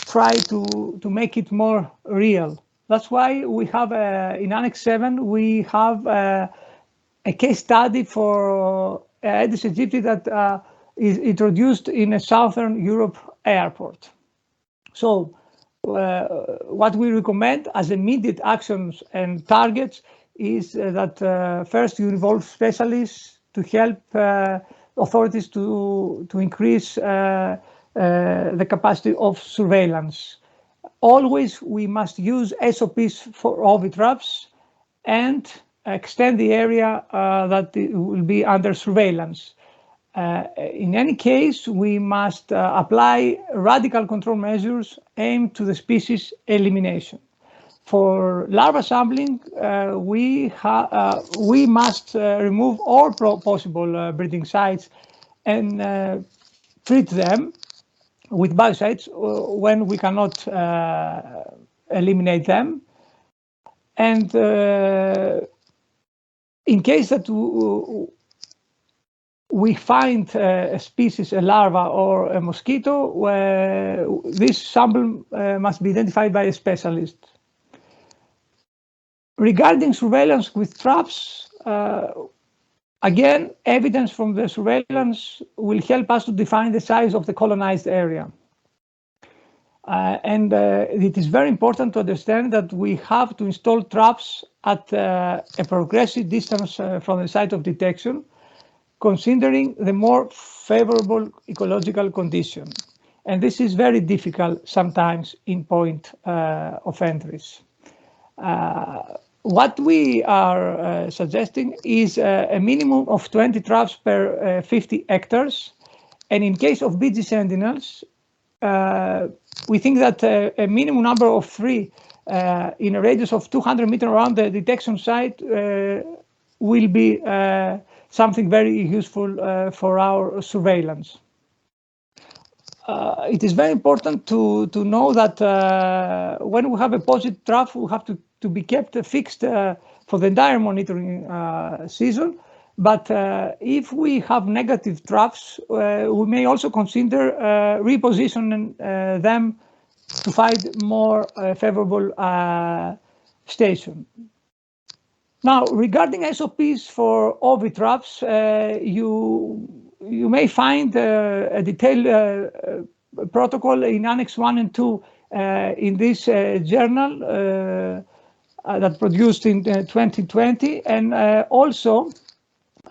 try to make it more real. That's why we have in Annex 7 we have a case study for Aedes aegypti that is introduced in a Southern Europe airport. So what we recommend as immediate actions and targets is that first you involve specialists to help authorities to increase the capacity of surveillance. Always we must use SOPs for orbit traps and extend the area that will be under surveillance. In any case, we must apply radical control measures aimed to the species elimination. For larva sampling, we must remove all possible breeding sites and treat them with biocides when we cannot eliminate them. And in case that we find a species, a larva or a mosquito, this sample must be identified by a specialist. Regarding surveillance with traps, again, evidence from the surveillance will help us to define the size of the colonized area. And it is very important to understand that we have to install traps at a progressive distance from the site of detection, considering the more favorable ecological condition. And this is very difficult sometimes in point of entries. What we are suggesting is a minimum of 20 traps per 50 hectares. And in case of BG Sentinels, we think that a minimum number of 3 in a radius of 200 meters around the detection site will be something very useful for our surveillance. It is very important to know that when we have a positive trap, we have to be kept fixed for the entire monitoring season. But if we have negative traps, we may also consider repositioning them to find more favorable station. Now, regarding SOPs for OV traps, you may find a detailed protocol in Annex 1 and 2 in this journal that produced in 2020, and also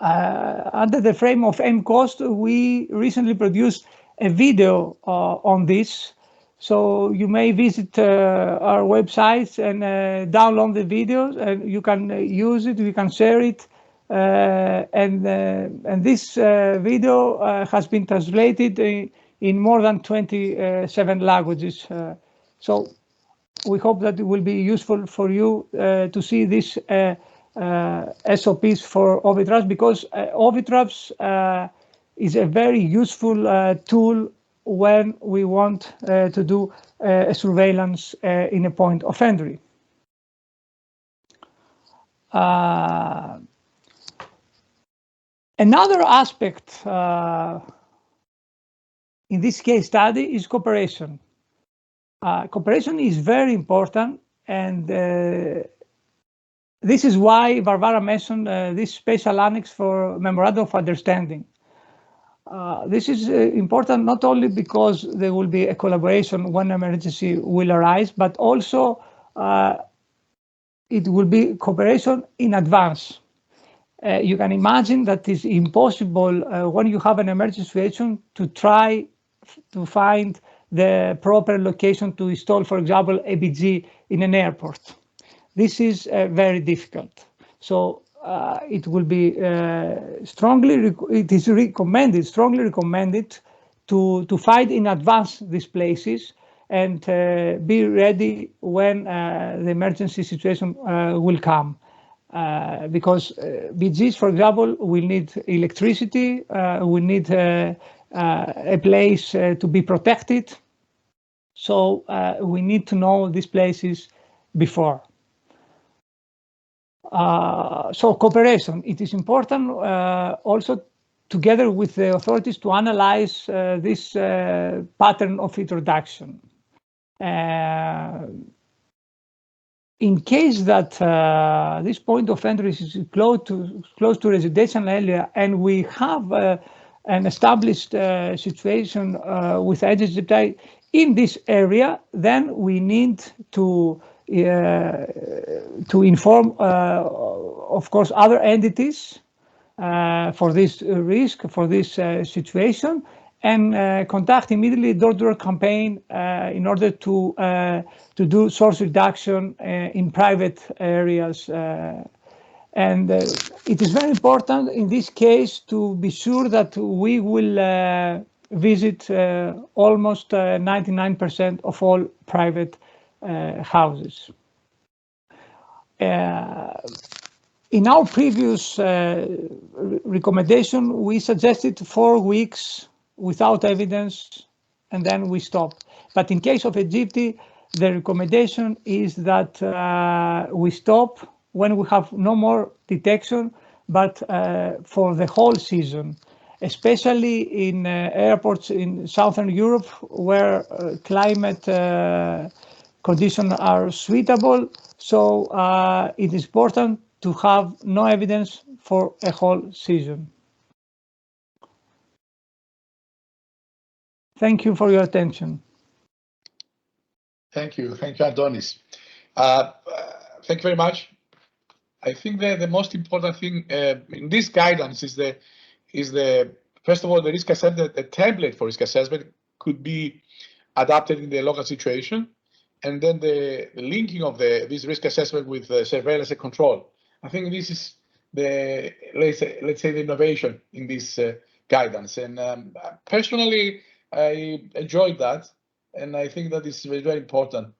under the frame of MCOST, we recently produced a video on this. So you may visit our websites and download the videos, and you can use it, you can share it. And this video has been translated in more than 27 languages. So we hope that it will be useful for you to see this SOPs for OV traps, because OV traps is a very useful tool when we want to do a surveillance in a point of entry. Another aspect in this case study is cooperation. Cooperation is very important, and this is why Varvara mentioned this special annex for Memorandum of Understanding. This is important not only because there will be a collaboration when emergency will arise, but also it will be cooperation in advance. You can imagine that it's impossible when you have an emergency situation to try to find the proper location to install, for example, a BG in an airport. This is very difficult. So it will be strongly recommended to find in advance these places and be ready when the emergency situation will come. Because BGs, for example, will need electricity, will need a place to be protected. So we need to know these places before. So cooperation, it is important also together with the authorities to analyze this pattern of introduction. In case that this point of entry is close to residential area and we have an established situation with agency in this area, then we need to inform, of course, other entities for this risk, for this situation, and conduct immediately door-to-door campaign in order to do source reduction in private areas. And it is very important in this case to be sure that we will visit almost 99% of all private houses. In our previous recommendation, we suggested 4 weeks without evidence, and then we stop. But in case of Egypt, the recommendation is that we stop when we have no more detection, but for the whole season, especially in airports in Southern Europe where climate conditions are suitable. So it is important to have no evidence for a whole season. Thank you for your attention. Thank you, Antonis. Thank you very much. I think that the most important thing in this guidance is the first of all the risk assessment, the template for risk assessment could be adapted in the local situation, and then the linking of this risk assessment with surveillance and control. I think this is the let's say the innovation in this guidance, and personally I enjoyed that, and I think that is very, very important.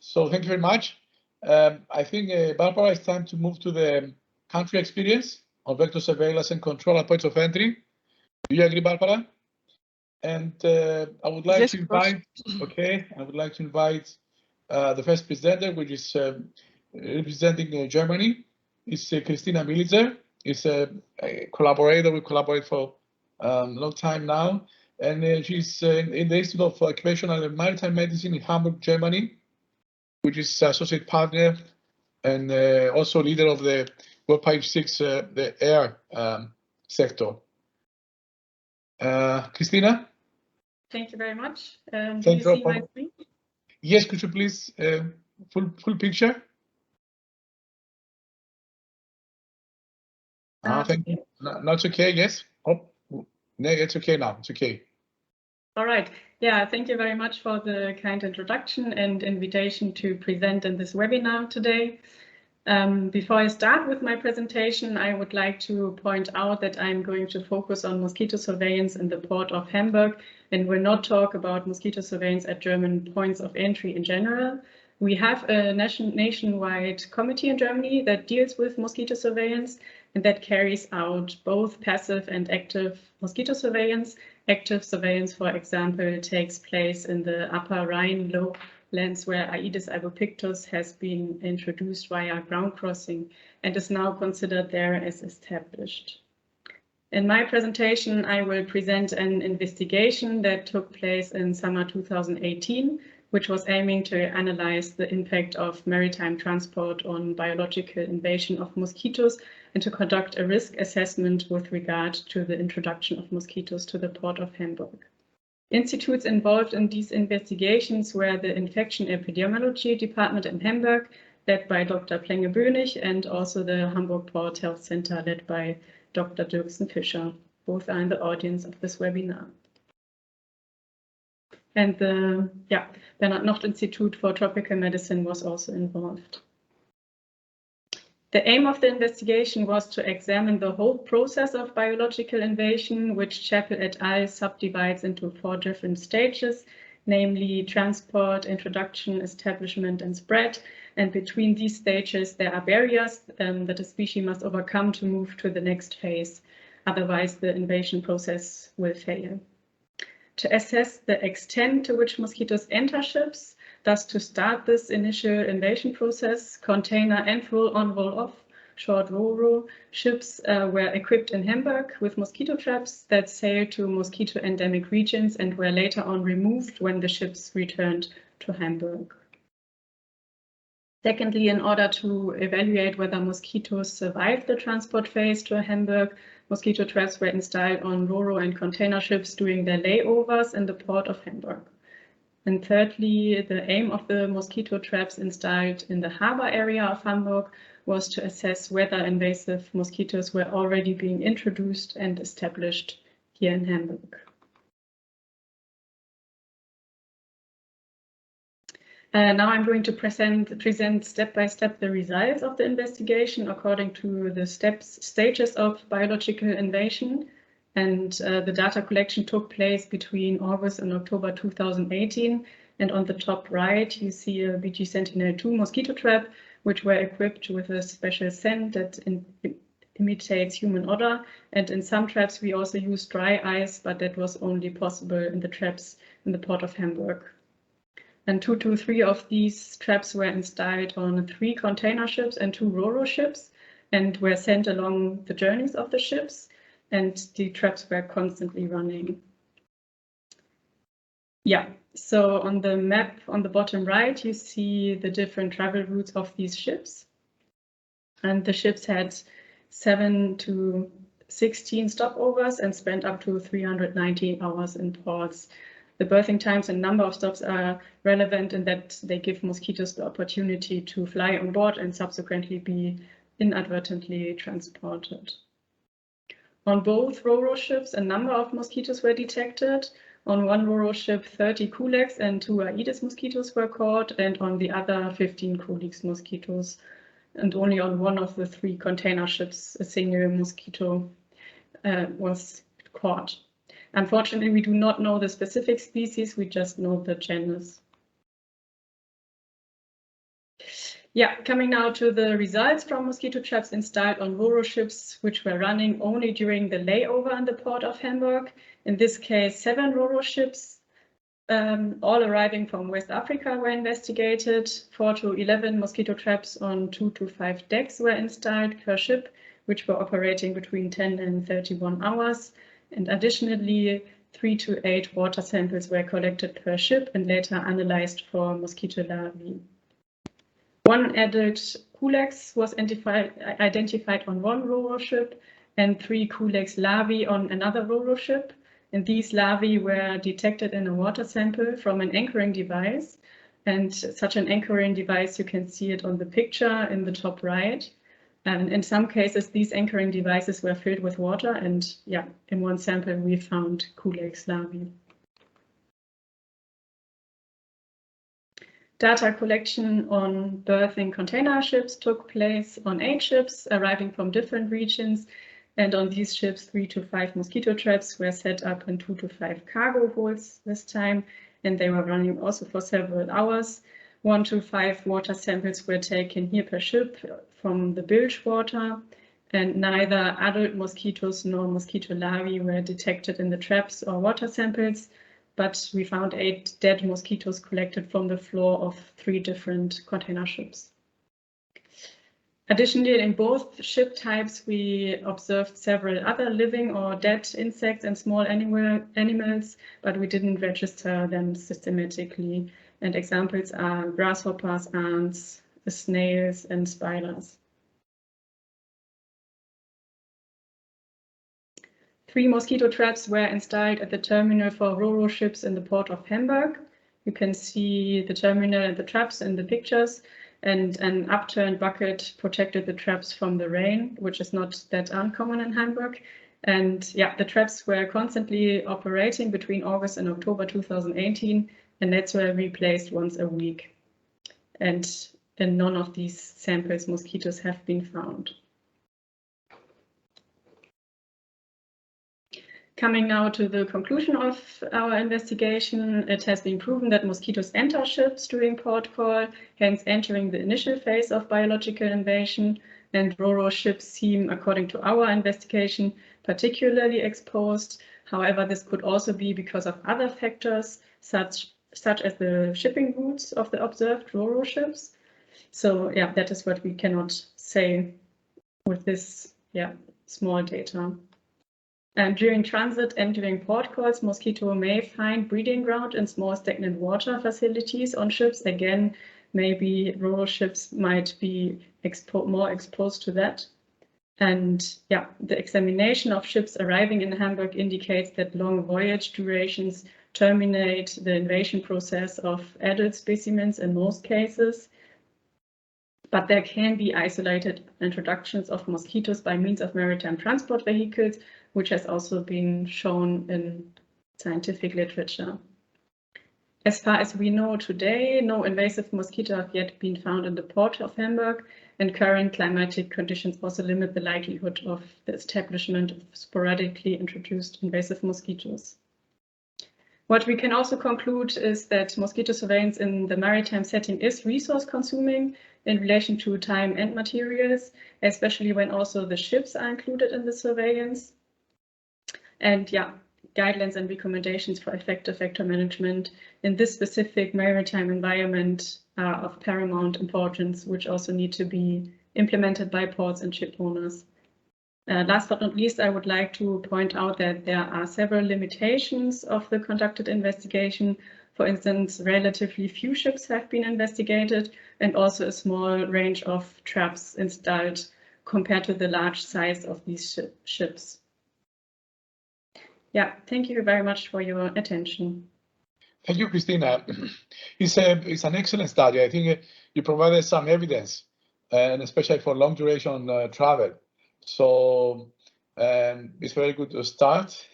So thank you very much. I think Barbara, it's time to move to the country experience of vector surveillance and control at points of entry. Do you agree, Barbara? And I would like to invite, I would like to invite the first presenter, which is representing Germany, is Christina Militzer. Is a collaborator. We collaborate for a long time now, and she's in the Institute of Occupational and Maritime Medicine in Hamburg, Germany, which is associate partner and also leader of the World Pipe 6, the air sector. Christina? Thank you very much. Thank Do you see my screen? Yes, could you please full picture? Thank you. No, it's okay, yes? Oh, no, it's okay now, it's okay. All right. Yeah, thank you very much for the kind introduction and invitation to present in this webinar today. Before I start with my presentation, I would like to point out that I'm going to focus on mosquito surveillance in the port of Hamburg and will not talk about mosquito surveillance at German points of entry in general. We have a nationwide committee in Germany that deals with mosquito surveillance and that carries out both passive and active mosquito surveillance. Active surveillance, for example, takes place in the Upper Rhine lowlands where Aedes albopictus has been introduced via ground crossing and is now considered there as established. In my presentation, I will present an investigation that took place in summer 2018, which was aiming to analyze the impact of maritime transport on biological invasion of mosquitoes and to conduct a risk assessment with regard to the introduction of mosquitoes to the port of Hamburg. Institutes involved in these investigations were the Infection Epidemiology Department in Hamburg, led by Dr. Plenge-Bönig, and also the Hamburg Port Health Center, led by Dr. Dirksen-Fischer. Both are in the audience of this webinar. And the Bernhard Nocht Institute for Tropical Medicine was also involved. The aim of the investigation was to examine the whole process of biological invasion, which Chappell et al. Subdivides into 4 different stages, namely transport, introduction, establishment, and spread. And between these stages, there are barriers that a species must overcome to move to the next phase. Otherwise, the invasion process will fail. To assess the extent to which mosquitoes enter ships, thus to start this initial invasion process, container and roll-on, roll-off, short ro-ro ships were equipped in Hamburg with mosquito traps that sailed to mosquito endemic regions and were later on removed when the ships returned to Hamburg. Secondly, in order to evaluate whether mosquitoes survived the transport phase to Hamburg, mosquito traps were installed on ro-ro and container ships during their layovers in the port of Hamburg. And thirdly, the aim of the mosquito traps installed in the harbor area of Hamburg was to assess whether invasive mosquitoes were already being introduced and established here in Hamburg. Now I'm going to present step-by-step the results of the investigation according to the stages of biological invasion. And the data collection took place between August and October 2018. And on the top right, you see a BG Sentinel-2 mosquito trap, which were equipped with a special scent that imitates human odor. And in some traps, we also used dry ice, but that was only possible in the traps in the port of Hamburg. And 2 to 3 of these traps were installed on 3 container ships and 2 ro-ro ships and were sent along the journeys of the ships. And the traps were constantly running. Yeah, so on the map on the bottom right, you see the different travel routes of these ships. And the ships had 7 to 16 stopovers and spent up to 390 hours in ports. The berthing times and number of stops are relevant in that they give mosquitoes the opportunity to fly on board and subsequently be inadvertently transported. On both ro-ro ships, a number of mosquitoes were detected. On one RoRo ship, 30 Culex and 2 Aedes mosquitoes were caught, and on the other 15 Culex mosquitoes. And only on one of the 3 container ships, a single mosquito was caught. Unfortunately, we do not know the specific species, we just know the genus. Yeah, coming now to the results from mosquito traps installed on RoRo ships, which were running only during the layover in the port of Hamburg. In this case, 7 RoRo ships, all arriving from West Africa, were investigated. 4 to 11 mosquito traps on 2 to 5 decks were installed per ship, which were operating between 10 and 31 hours. And additionally, 3 to 8 water samples were collected per ship and later analyzed for mosquito larvae. 1 adult Culex was identified on one RoRo ship and 3 Culex larvae on another RoRo ship. And these larvae were detected in a water sample from an anchoring device. And such an anchoring device, you can see it on the picture in the top right. And in some cases, these anchoring devices were filled with water. And yeah, in one sample, we found Culex larvae. Data collection on berthing container ships took place on 8 ships arriving from different regions. And on these ships, 3 to 5 mosquito traps were set up in 2 to 5 cargo holds this time. And they were running also for several hours. 1 to 5 water samples were taken here per ship from the bilge water. And neither adult mosquitoes nor mosquito larvae were detected in the traps or water samples. But we found 8 dead mosquitoes collected from the floor of 3 different container ships. Additionally, in both ship types, we observed several other living or dead insects and small animals, but we didn't register them systematically. And examples are grasshoppers, ants, snails, and spiders. 3 mosquito traps were installed at the terminal for RoRo ships in the port of Hamburg. You can see the terminal and the traps in the pictures, and an upturned bucket protected the traps from the rain, which is not that uncommon in Hamburg. And yeah, the traps were constantly operating between August and October 2018, and nets were replaced once a week. And in none of these samples, mosquitoes have been found. Coming now to the conclusion of our investigation, it has been proven that mosquitoes enter ships during port call, hence entering the initial phase of biological invasion, and RoRo ships seem, according to our investigation, particularly exposed. However, this could also be because of other factors, such as the shipping routes of the observed RoRo ships. So yeah, that is what we cannot say with this small data. And during transit and during port calls, mosquito may find breeding ground in small stagnant water facilities on ships. Again, maybe RoRo ships might be more exposed to that. And yeah, the examination of ships arriving in Hamburg indicates that long voyage durations terminate the invasion process of adult specimens in most cases. But there can be isolated introductions of mosquitoes by means of maritime transport vehicles, which has also been shown in scientific literature. As far as we know today, no invasive mosquito have yet been found in the port of Hamburg, and current climatic conditions also limit the likelihood of the establishment of sporadically introduced invasive mosquitoes. What we can also conclude is that mosquito surveillance in the maritime setting is resource consuming in relation to time and materials, especially when also the ships are included in the surveillance. And yeah, guidelines and recommendations for effective vector management in this specific maritime environment are of paramount importance, which also need to be implemented by ports and ship owners. Last but not least, I would like to point out that there are several limitations of the conducted investigation. For instance, relatively few ships have been investigated, and also a small range of traps installed compared to the large size of these ships. Yeah, thank you very much for your attention. Thank you, Christina. It's an excellent study. I think you provided some evidence, and especially for long duration travel. So it's very good to start.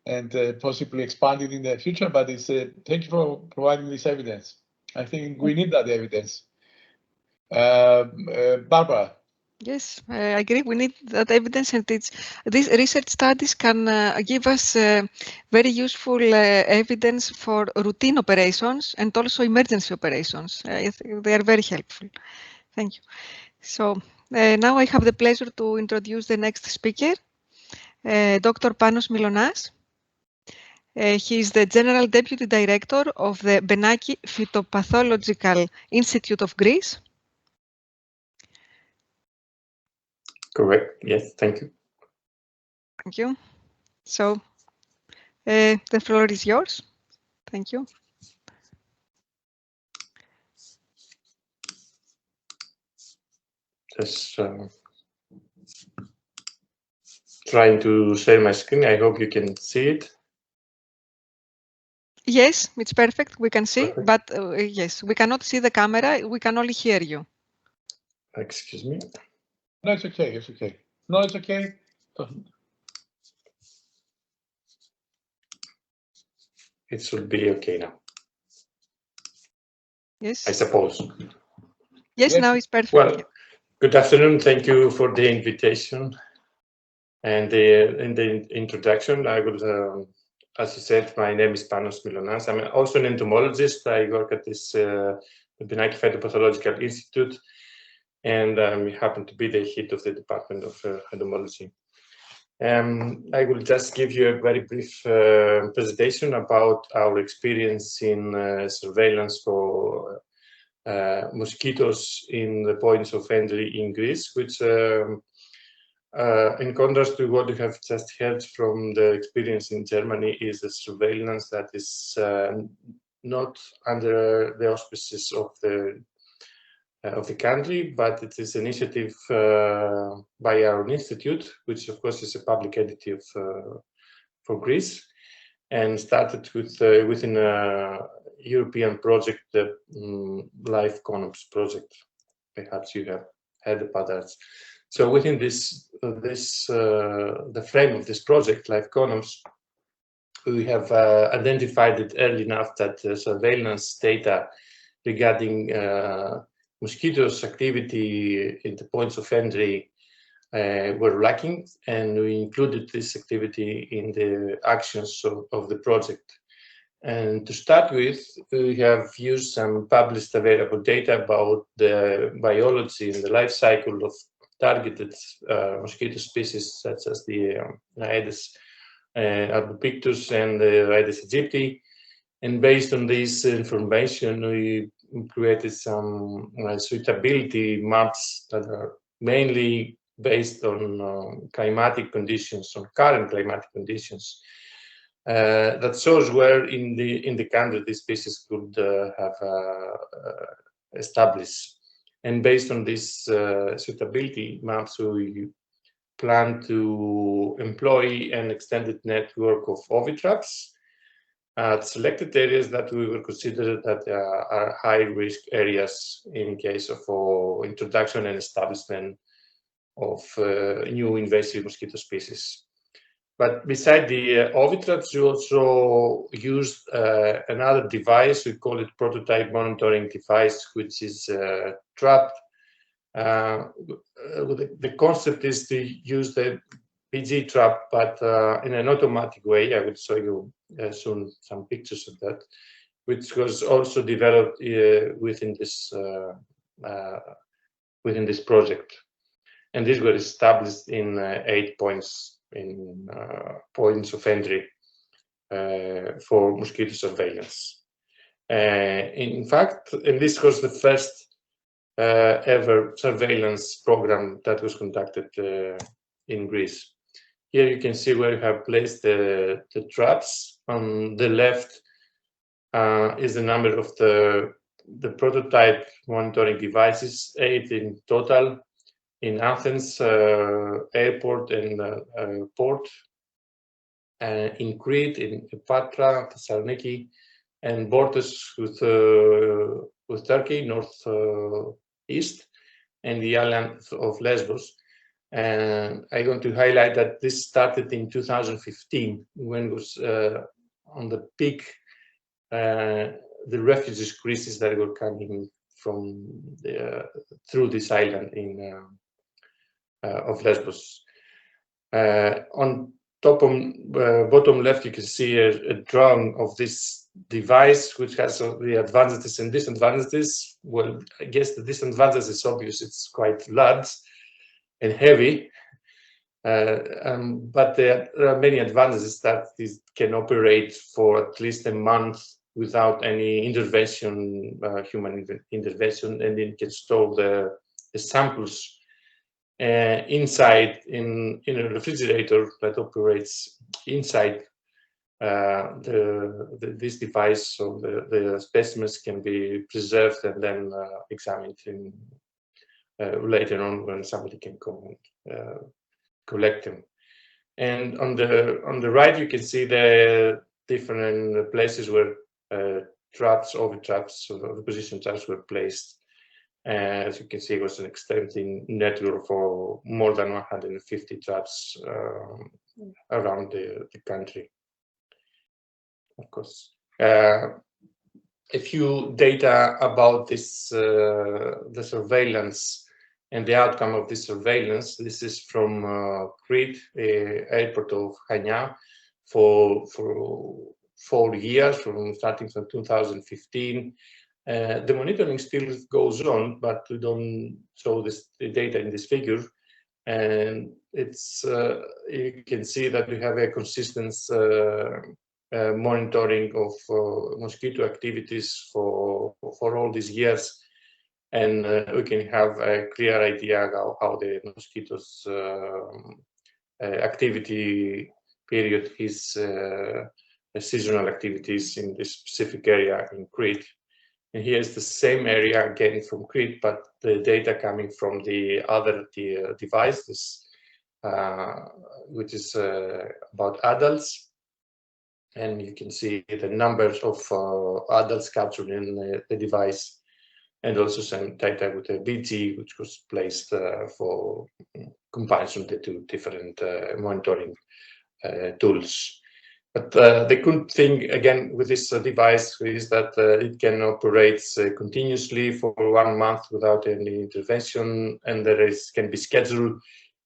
and possibly expand it in the future. But it's thank you for providing this evidence. I think we need that evidence. Barbara. Yes, I agree. We need that evidence, and these research studies can give us very useful evidence for routine operations and also emergency operations. I think they are very helpful. Thank you. So now I have the pleasure to introduce the next speaker, Dr. Panos Milonas. He is the General Deputy Director of the Benaki Phytopathological Institute of Greece. Correct. Yes, thank you. Thank you. So the floor is yours. Thank you. Just trying to share my screen. I hope you can see it. Yes, it's perfect. We can see, Perfect. but yes, we cannot see the camera. We can only hear you. Excuse me. No, it's okay. It's okay. No, it's okay. It should be okay now, Yes. I suppose. Yes, Yes. now it's perfect. Well, good afternoon. Thank you for the invitation and in the introduction. I will, as you said, my name is Panos Milonas. I'm also an entomologist. I work at this the Benaki Phytopathological Institute, and I happen to be the head of the Department of Entomology. I will just give you a very brief presentation about our experience in surveillance for mosquitoes in the points of entry in Greece, which in contrast to what you have just heard from the experience in Germany, is a surveillance that is not under the auspices of the country, but it is an initiative by our institute, which of course is a public entity for Greece, and started within a European project, the Life Conops project. Perhaps you have heard about that. So within the frame of this project, Life Conops, we have identified it early enough that surveillance data regarding mosquitoes' activity in the points of entry were lacking, and we included this activity in the actions of the project. And to start with, we have used some published available data about the biology and the life cycle of targeted mosquito species such as the Aedes albopictus and the Aedes aegypti. And based on this information, we created some suitability maps that are mainly based on climatic conditions, on current climatic conditions, that shows where in the country these species could have established. And based on this suitability maps, we plan to employ an extended network of ovitraps at selected areas that we will consider that are high-risk areas in case of introduction and establishment of new invasive mosquito species. But beside the ovitraps, we also used another device. We call it prototype monitoring device, which is trapped. The concept is to use the PG trap, but in an automatic way. I will show you soon some pictures of that, which was also developed within this project. And these were established in 8 points in points of entry for mosquito surveillance. In fact, and this was the first ever surveillance program that was conducted in Greece. Here you can see where you have placed the traps. On the left is the number of the prototype monitoring devices, 8 in total, in Athens airport and port, in Crete, in Patra, Thessaloniki, and borders with Turkey, northeast, and the island of Lesbos. And I want to highlight that this started in 2015, when it was on the peak, the refugees crisis that were coming from through this island of Lesbos. On top of bottom left, you can see a drawing of this device, which has the advantages and disadvantages. Well, I guess the disadvantage is obvious. It's quite large and heavy, but there are many advantages that this can operate for at least a month without any intervention, human intervention, and it can store the samples inside in a refrigerator that operates inside this device, so the specimens can be preserved and then examined later on when somebody can come and collect them. And on the right, you can see the different places where traps, over-traps, or position traps were placed. As you can see, it was an extending network for more than 150 traps around the country. Of course, a few data about this, the surveillance and the outcome of this surveillance. This is from Crete, airport of Chania, for 4 years, starting from 2015. The monitoring still goes on, but we don't show the data in this figure. And it's you can see that we have a consistent monitoring of mosquito activities for all these years, and we can have a clear idea how the mosquitoes activity period is seasonal activities in this specific area in Crete. And here's the same area again from Crete, but the data coming from the other devices, which is about adults. And you can see the numbers of adults captured in the device, and also some data with the BG, which was placed for comparison of the two different monitoring tools. But the good thing, again, with this device is that it can operate continuously for 1 month without any intervention, and there can be scheduled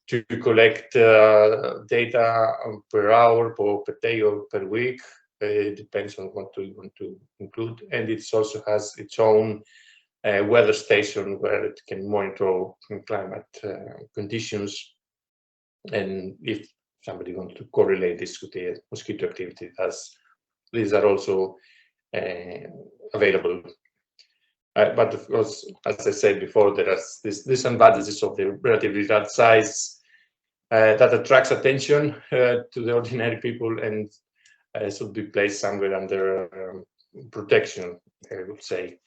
to collect data per hour, per day, or per week. It depends on what you want to include. And it also has its own weather station where it can monitor climate conditions. And if somebody wants to correlate this with the mosquito activity, these are also available. But of course, as I said before, there are these disadvantages of the relatively large size that attracts attention to the ordinary people, and should be placed somewhere under protection, I would say.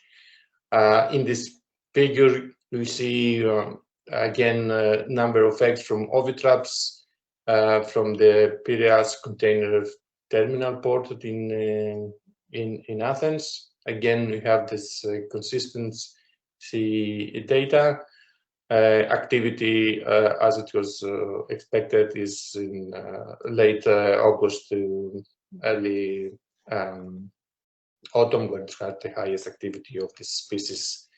In this figure, we see again number of eggs from ovitraps from the Piraeus container terminal port in Athens. Again, we have this consistency data. Activity, as it was expected, is in late August to early autumn, when it had the highest activity of this species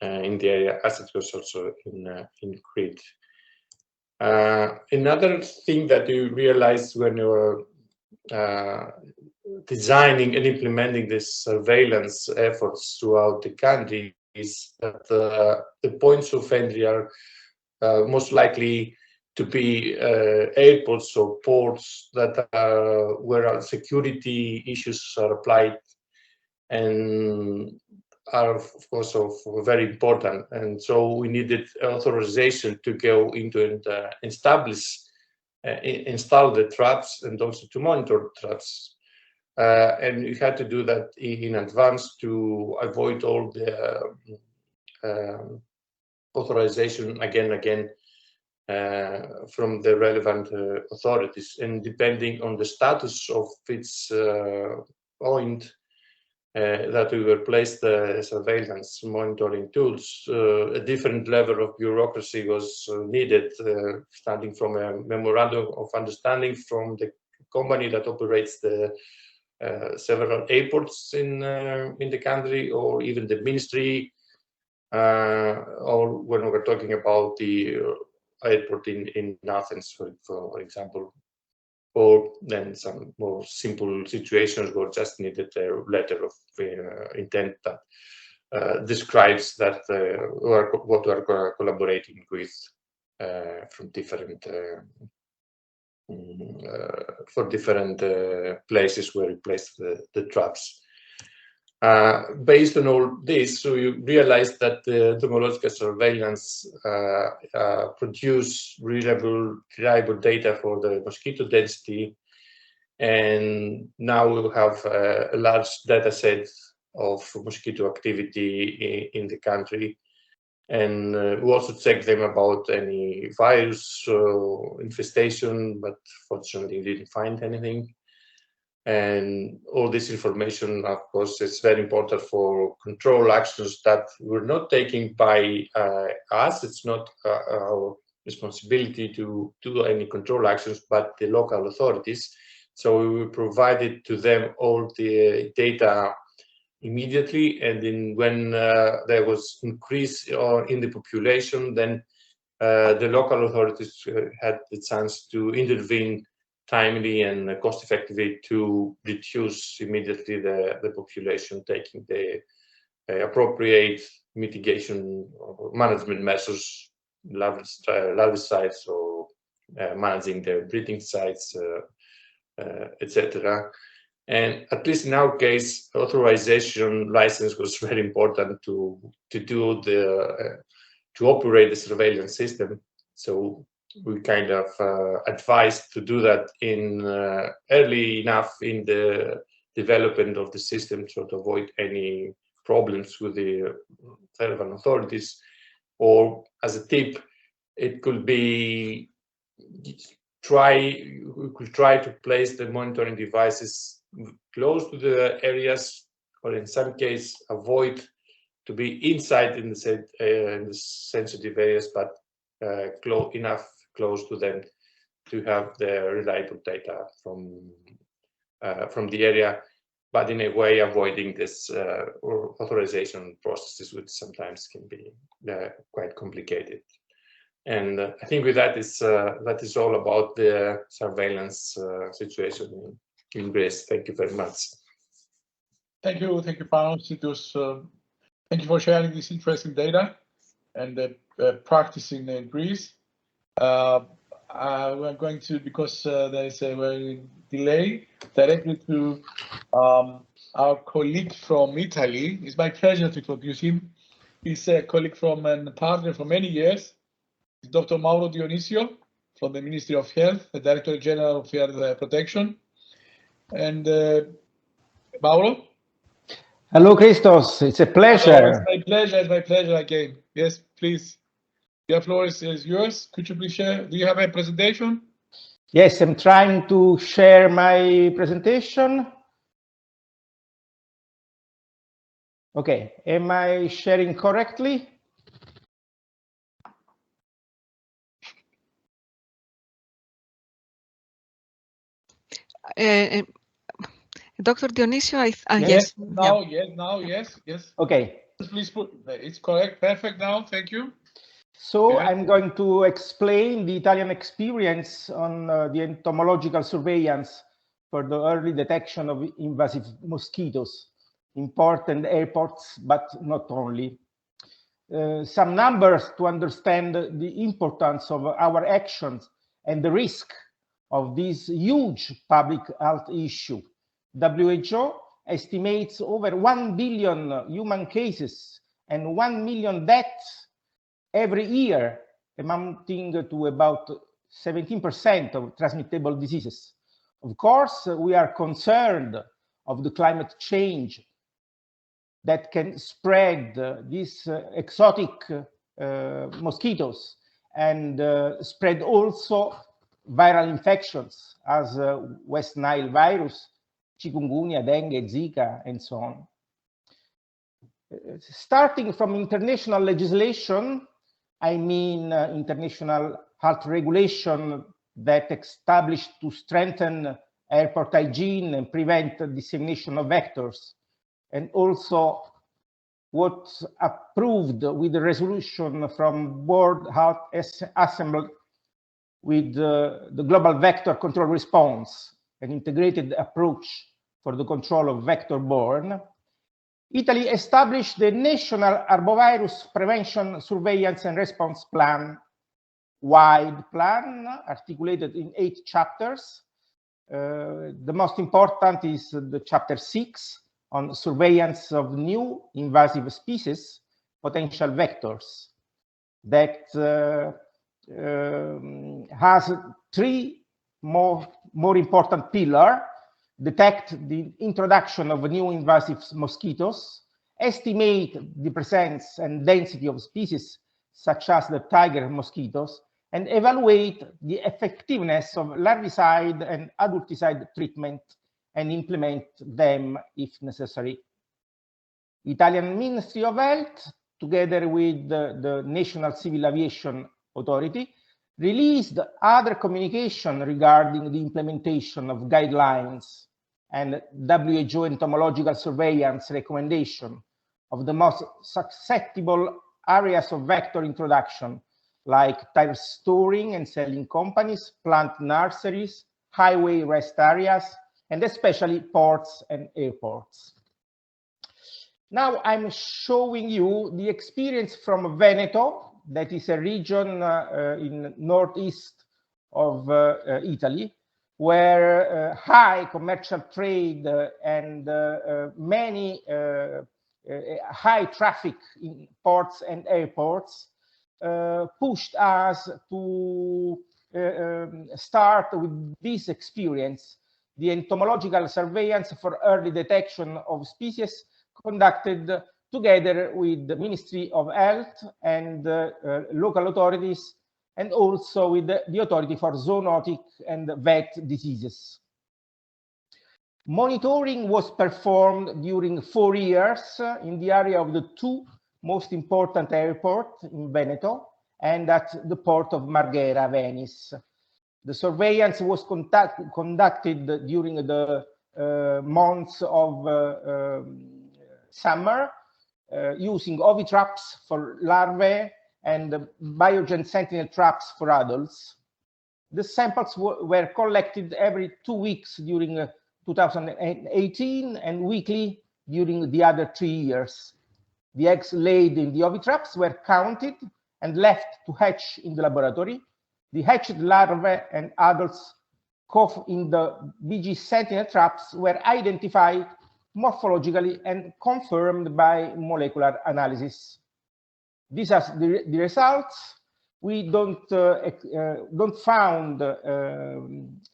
in the area, as it was also in Crete. Another thing that you realize when you're designing and implementing this surveillance efforts throughout the country is that the points of entry are most likely to be airports or ports that are where security issues are applied and are, of course, very important. And so we needed authorization to go into and install the traps, and also to monitor the traps. And we had to do that in advance to avoid all the authorization again from the relevant authorities. And depending on the status of its point, that we will place the surveillance monitoring tools, a different level of bureaucracy was needed, starting from a memorandum of understanding from the company that operates the several airports in the country, or even the ministry, or when we're talking about the airport in Athens, for example. Or then some more simple situations where just needed a letter of intent that describes that what we are collaborating with from different for different places where we place the traps. Based on all this, so we realized that the entomological surveillance produce reliable data for the mosquito density, and now we have a large data set of mosquito activity in the country, and we also check them about any virus infestation, but fortunately didn't find anything. And all this information, of course, is very important for control actions that we're not taking by us. It's not our responsibility to do any control actions, but the local authorities. So we will provide it to them all the data immediately, and then when there was increase in the population, then the local authorities had the chance to intervene timely and cost effectively to reduce immediately the population, taking the appropriate mitigation or management measures, larvae sites, or managing their breeding sites, etc. And at least in our case, authorization license was very important to operate the surveillance system. So we kind of advised to do that in early enough in the development of the system, so to avoid any problems with the relevant authorities. Or as a tip, it could be we could try to place the monitoring devices close to the areas, or in some case avoid to be inside in the sensitive areas, but close to them to have the reliable data from the area, but in a way avoiding this authorization processes, which sometimes can be quite complicated. And I think with that is all about the surveillance situation in Greece. Thank you very much. Thank you, Panos. Thank you for sharing this interesting data and practicing in Greece. We're going to, because there is a delay, directly to our colleague from Italy. It's my pleasure to introduce him. He's a colleague and partner for many years. It's Dr. Mauro Dionisio from the Ministry of Health, the Director General of Health Protection. And Mauro? Hello, Christos. It's a pleasure. It's my pleasure again. Yes, please. The floor is yours. Could you please share? Do you have a presentation? Yes, I'm trying to share my presentation. Okay, am I sharing correctly? Dr. Dionisio, yes. Yes. Yes. Okay. Please put it's correct. Perfect now. Thank you. So yeah. I'm going to explain the Italian experience on the entomological surveillance for the early detection of invasive mosquitoes, important airports, but not only. Some numbers to understand the importance of our actions and the risk of this huge public health issue. WHO estimates over 1 billion human cases and 1 million deaths every year, amounting to about 17% of transmittable diseases. Of course, we are concerned of the climate change that can spread these exotic mosquitoes and spread also viral infections as West Nile virus, chikungunya, dengue, Zika, and so on. Starting from international legislation, I mean international health regulation that established to strengthen airport hygiene and prevent the dissemination of vectors, and also what approved with the resolution from World Health Assembly with the global vector control response, an integrated approach for the control of vector-borne. Italy established the National Arbovirus Prevention, Surveillance and Response Plan, wide plan articulated in 8 chapters. The most important is the chapter 6 on surveillance of new invasive species, potential vectors, that has 3 more important pillars: detect the introduction of new invasive mosquitoes, estimate the presence and density of species such as the tiger mosquitoes, and evaluate the effectiveness of larvicide and adulticide treatment and implement them if necessary. Italian Ministry of Health, together with the National Civil Aviation Authority, released other communication regarding the implementation of guidelines and WHO entomological surveillance recommendation of the most susceptible areas of vector introduction, like tire storing and selling companies, plant nurseries, highway rest areas, and especially ports and airports. Now I'm showing you the experience from Veneto, that is a region in northeast of Italy, where high commercial trade and many high traffic in ports and airports pushed us to start with this experience, the entomological surveillance for early detection of species conducted together with the Ministry of Health and local authorities, and also with the Authority for Zoonotic and Vet Diseases. Monitoring was performed during 4 years in the area of the 2 most important airports in Veneto and at the port of Marghera, Venice. The surveillance was conducted during the months of summer, using ovitraps for larvae and biogen sentinel traps for adults. The samples were collected every 2 weeks during 2018 and weekly during the other 3 years. The eggs laid in the ovitraps were counted and left to hatch in the laboratory. The hatched larvae and adults caught in the BG sentinel traps were identified morphologically and confirmed by molecular analysis. These are the results. We don't found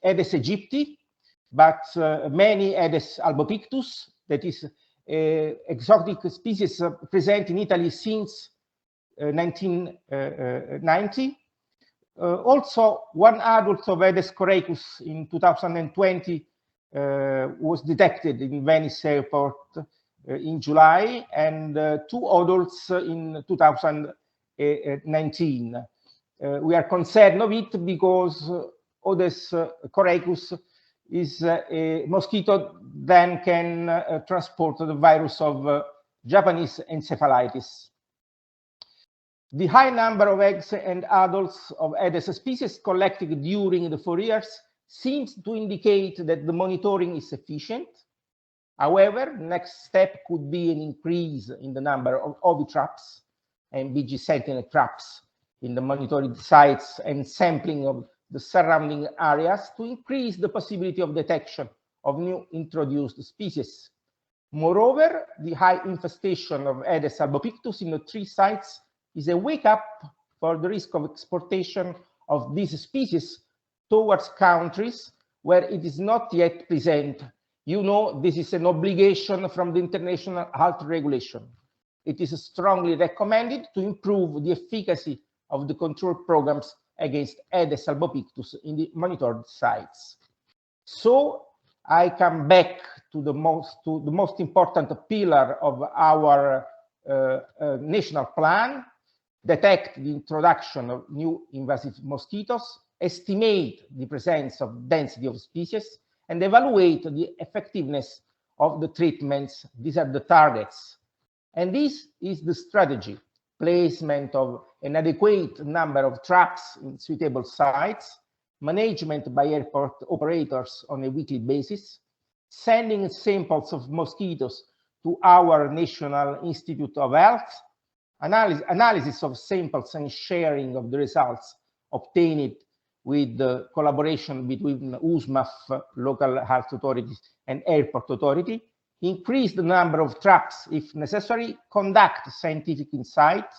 Aedes aegypti, but many Aedes albopictus, that is exotic species present in Italy since 1990. Also, 1 adult of Aedes coraicus in 2020 was detected in Venice Airport in July, and 2 adults in 2019. We are concerned of it because Aedes coraicus is a mosquito that can transport the virus of Japanese encephalitis. The high number of eggs and adults of Aedes species collected during the 4 years seems to indicate that the monitoring is sufficient. However, next step could be an increase in the number of ovitraps and BG sentinel traps in the monitored sites and sampling of the surrounding areas to increase the possibility of detection of new introduced species. Moreover, the high infestation of Aedes albopictus in the 3 sites is a wake-up for the risk of exportation of these species towards countries where it is not yet present. You know, this is an obligation from the international health regulation. It is strongly recommended to improve the efficacy of the control programs against Aedes albopictus in the monitored sites. So I come back to the most important pillar of our national plan, detect the introduction of new invasive mosquitoes, estimate the presence of density of species, and evaluate the effectiveness of the treatments. These are the targets. And this is the strategy: placement of an adequate number of traps in suitable sites, management by airport operators on a weekly basis, sending samples of mosquitoes to our National Institute of Health, analysis of samples and sharing of the results obtained with the collaboration between USMAF, local health authorities, and airport authority, increase the number of traps if necessary, conduct scientific insight,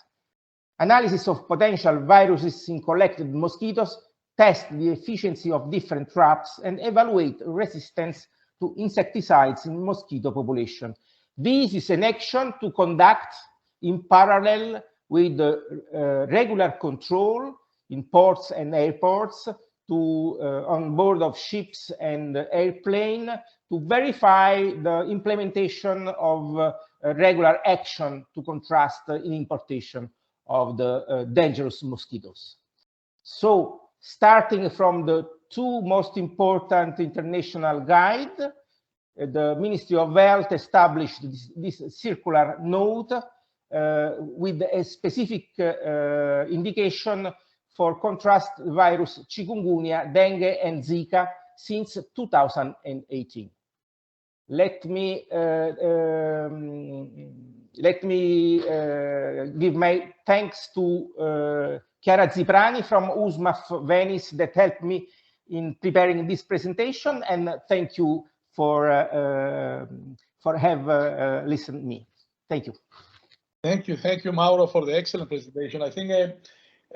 analysis of potential viruses in collected mosquitoes, test the efficiency of different traps, and evaluate resistance to insecticides in mosquito population. This is an action to conduct in parallel with the regular control in ports and airports, to on board of ships and airplane, to verify the implementation of regular action to contrast importation of the dangerous mosquitoes. So, starting from the two most important international guides, the Ministry of Health established this circular note with a specific indication for contrast virus chikungunya, dengue, and Zika since 2018. Let me give my thanks to Chiara Ziprani from USMAF Venice that helped me in preparing this presentation, and thank you for have listened to me. Thank you. Thank you, Mauro, for the excellent presentation. I think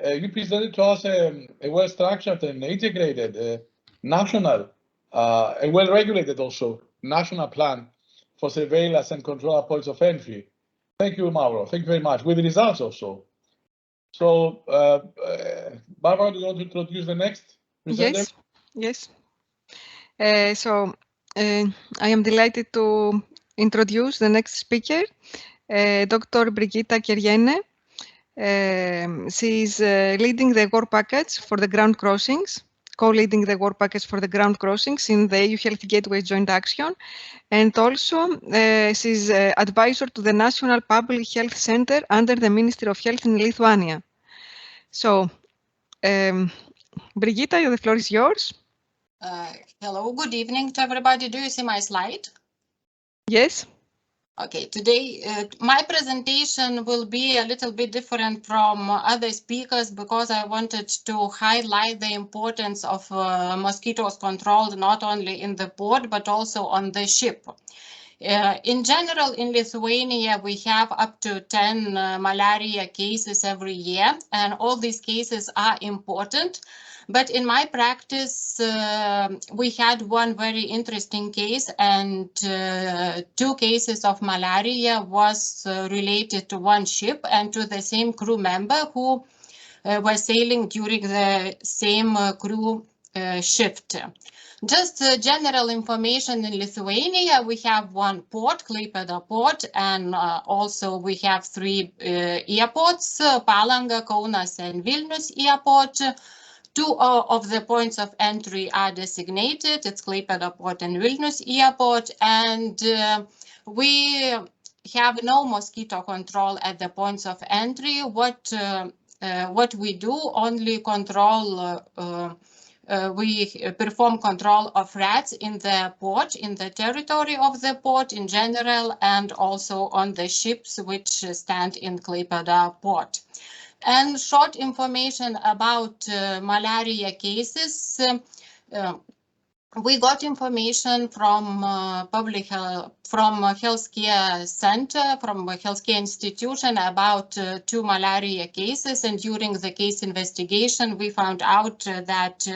you presented to us a well-structured and integrated national, and well-regulated also, national plan for surveillance and control at points of entry. Thank you, Mauro. Thank you very much. With the results also. So, Barbara, do you want to introduce the next presenter? Yes. So, I am delighted to introduce the next speaker, Dr. Brigitta Kyriene. She is leading the work package for the ground crossings, co-leading the work package for the ground crossings in the EU Health Gateway Joint Action, and also she is advisor to the National Public Health Center under the Ministry of Health in Lithuania. So, Brigitta, the floor is yours. Hello, good evening to everybody. Do you see my slide? Yes. Okay, today my presentation will be a little bit different from other speakers because I wanted to highlight the importance of mosquitoes controlled not only in the port but also on the ship. In general, in Lithuania, we have up to 10 malaria cases every year, and all these cases are important. But in my practice, we had one very interesting case, and 2 cases of malaria was related to one ship and to the same crew member who were sailing during the same crew shift. Just general information in Lithuania, we have one port, Klaipėda port, and also we have 3 airports, Palanga, Kaunas, and Vilnius airport. 2 of the points of entry are designated. It's Klaipėda port and Vilnius airport, and we have no mosquito control at the points of entry. What we do, only control. We perform control of rats in the port, in the territory of the port in general, and also on the ships which stand in Klaipėda port. And short information about malaria cases. We got information from healthcare center, from a healthcare institution about 2 malaria cases, and during the case investigation we found out that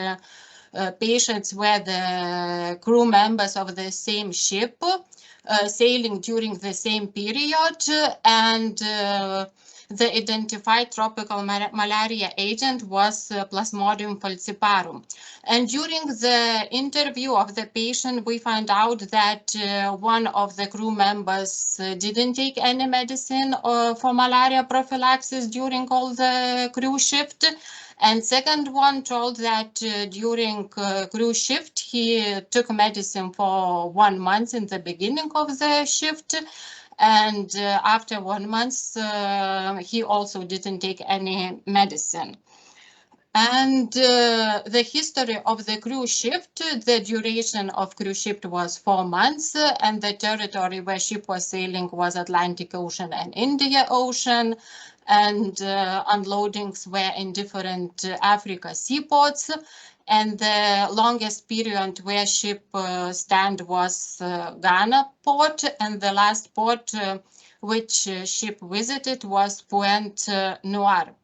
patients were the crew members of the same ship sailing during the same period, and the identified tropical malaria agent was Plasmodium falciparum. And during the interview of the patient, we found out that one of the crew members didn't take any medicine for malaria prophylaxis during all the crew shift. And second one told that during crew shift, he took medicine for 1 month in the beginning of the shift. And after 1 month, he also didn't take any medicine. And the history of the crew shift, the duration of crew shift was 4 months, and the territory where ship was sailing was Atlantic Ocean and India Ocean, and unloadings were in different Africa seaports. And the longest period where ship stand was Ghana port, and the last port which ship visited was Pointe Noire.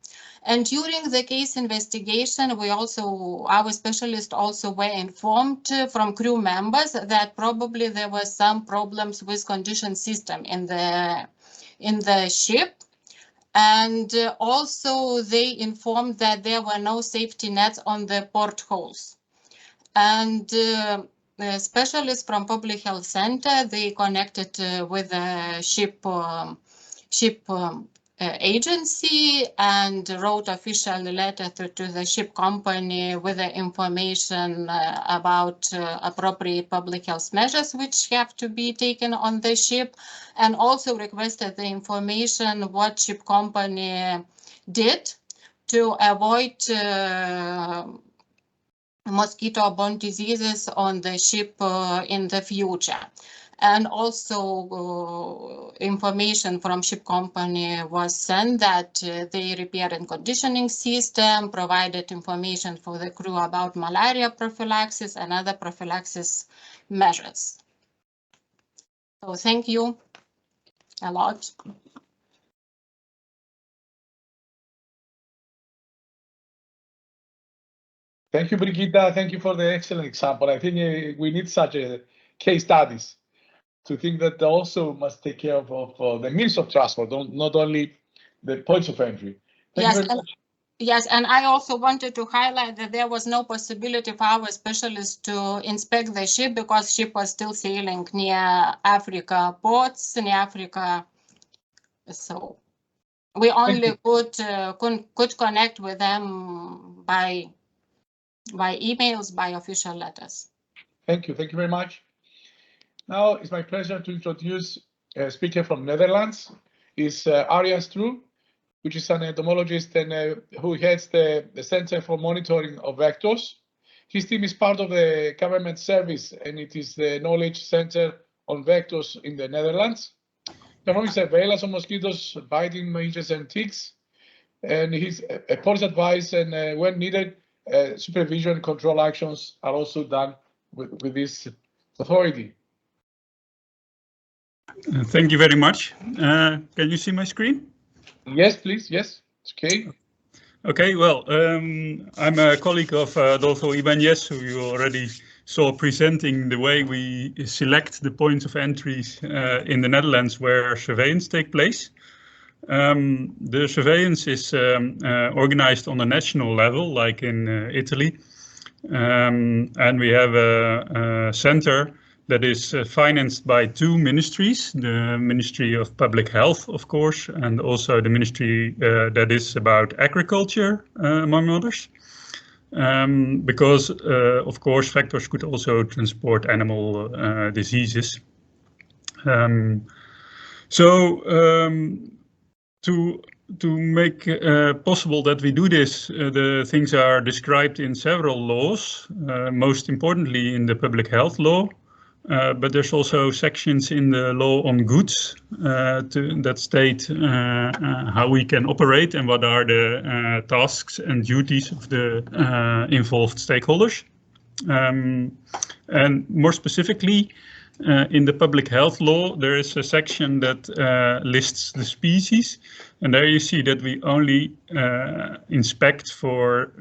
And during the case investigation, our specialists also were informed from crew members that probably there were some problems with condition system in the ship. And also they informed that there were no safety nets on the portholes. And the specialists from Public Health Center, they connected with the ship agency and wrote official letter to the ship company with the information about appropriate public health measures which have to be taken on the ship, and also requested the information what ship company did to avoid mosquito-borne diseases on the ship in the future. And also information from ship company was sent that they repaired and conditioning system, provided information for the crew about malaria prophylaxis and other prophylaxis measures. So thank you a lot. Thank you, Brigitta. Thank you for the excellent example. I think we need such a case studies to think that they also must take care of the means of transport, not only the points of entry. Thank you very much. Yes, and I also wanted to highlight that there was no possibility for our specialists to inspect the ship because ship was still sailing near Africa ports, near Africa. So we only could connect with them by emails, by official letters. Thank you. Thank you very much. Now it's my pleasure to introduce a speaker from Netherlands. It's Arjan Stroe, which is an entomologist and who heads the Center for Monitoring of Vectors. His team is part of the government service, and it is the Knowledge Center on Vectors in the Netherlands. Performing surveillance of mosquitoes, biting midges and ticks, and his policy advice and when needed, supervision and control actions are also done with this authority. Thank you very much. Can you see my screen? Yes, please. Yes, it's okay. Okay, well, I'm a colleague of Adolfo Ibanez, who you already saw presenting the way we select the points of entries in the Netherlands where surveillance take place. The surveillance is organized on a national level, like in Italy, and we have a center that is financed by 2 ministries, the Ministry of Public Health, of course, and also the ministry that is about agriculture, among others. Because, of course, vectors could also transport animal diseases. To make possible that we do this, the things are described in several laws, most importantly in the public health law. But there's also sections in the law on goods that state how we can operate and what are the tasks and duties of the involved stakeholders. And more specifically, in the public health law, there is a section that lists the species. And there you see that we only inspect for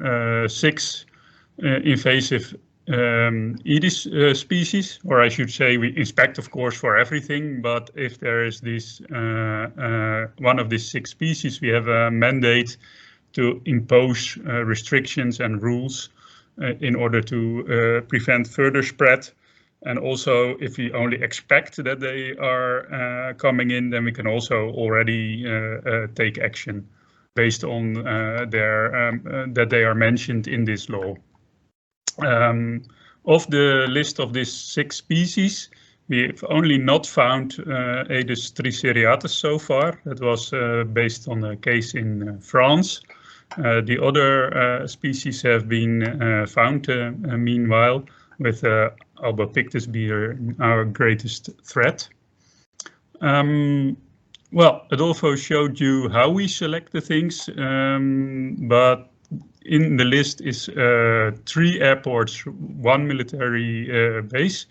6 invasive Aedes species, or I should say we inspect, of course, for everything, but if there is this one of these 6 species, we have a mandate to impose restrictions and rules in order to prevent further spread. And also, if we only expect that they are coming in, then we can also already take action based on that they are mentioned in this law. Of the list of these 6 species, we've only not found Aedes triceriatus so far. That was based on a case in France. The other species have been found meanwhile, with Albopictus being our greatest threat. Well, Adolfo showed you how we select the things, but in the list is 3 airports, 1 military base,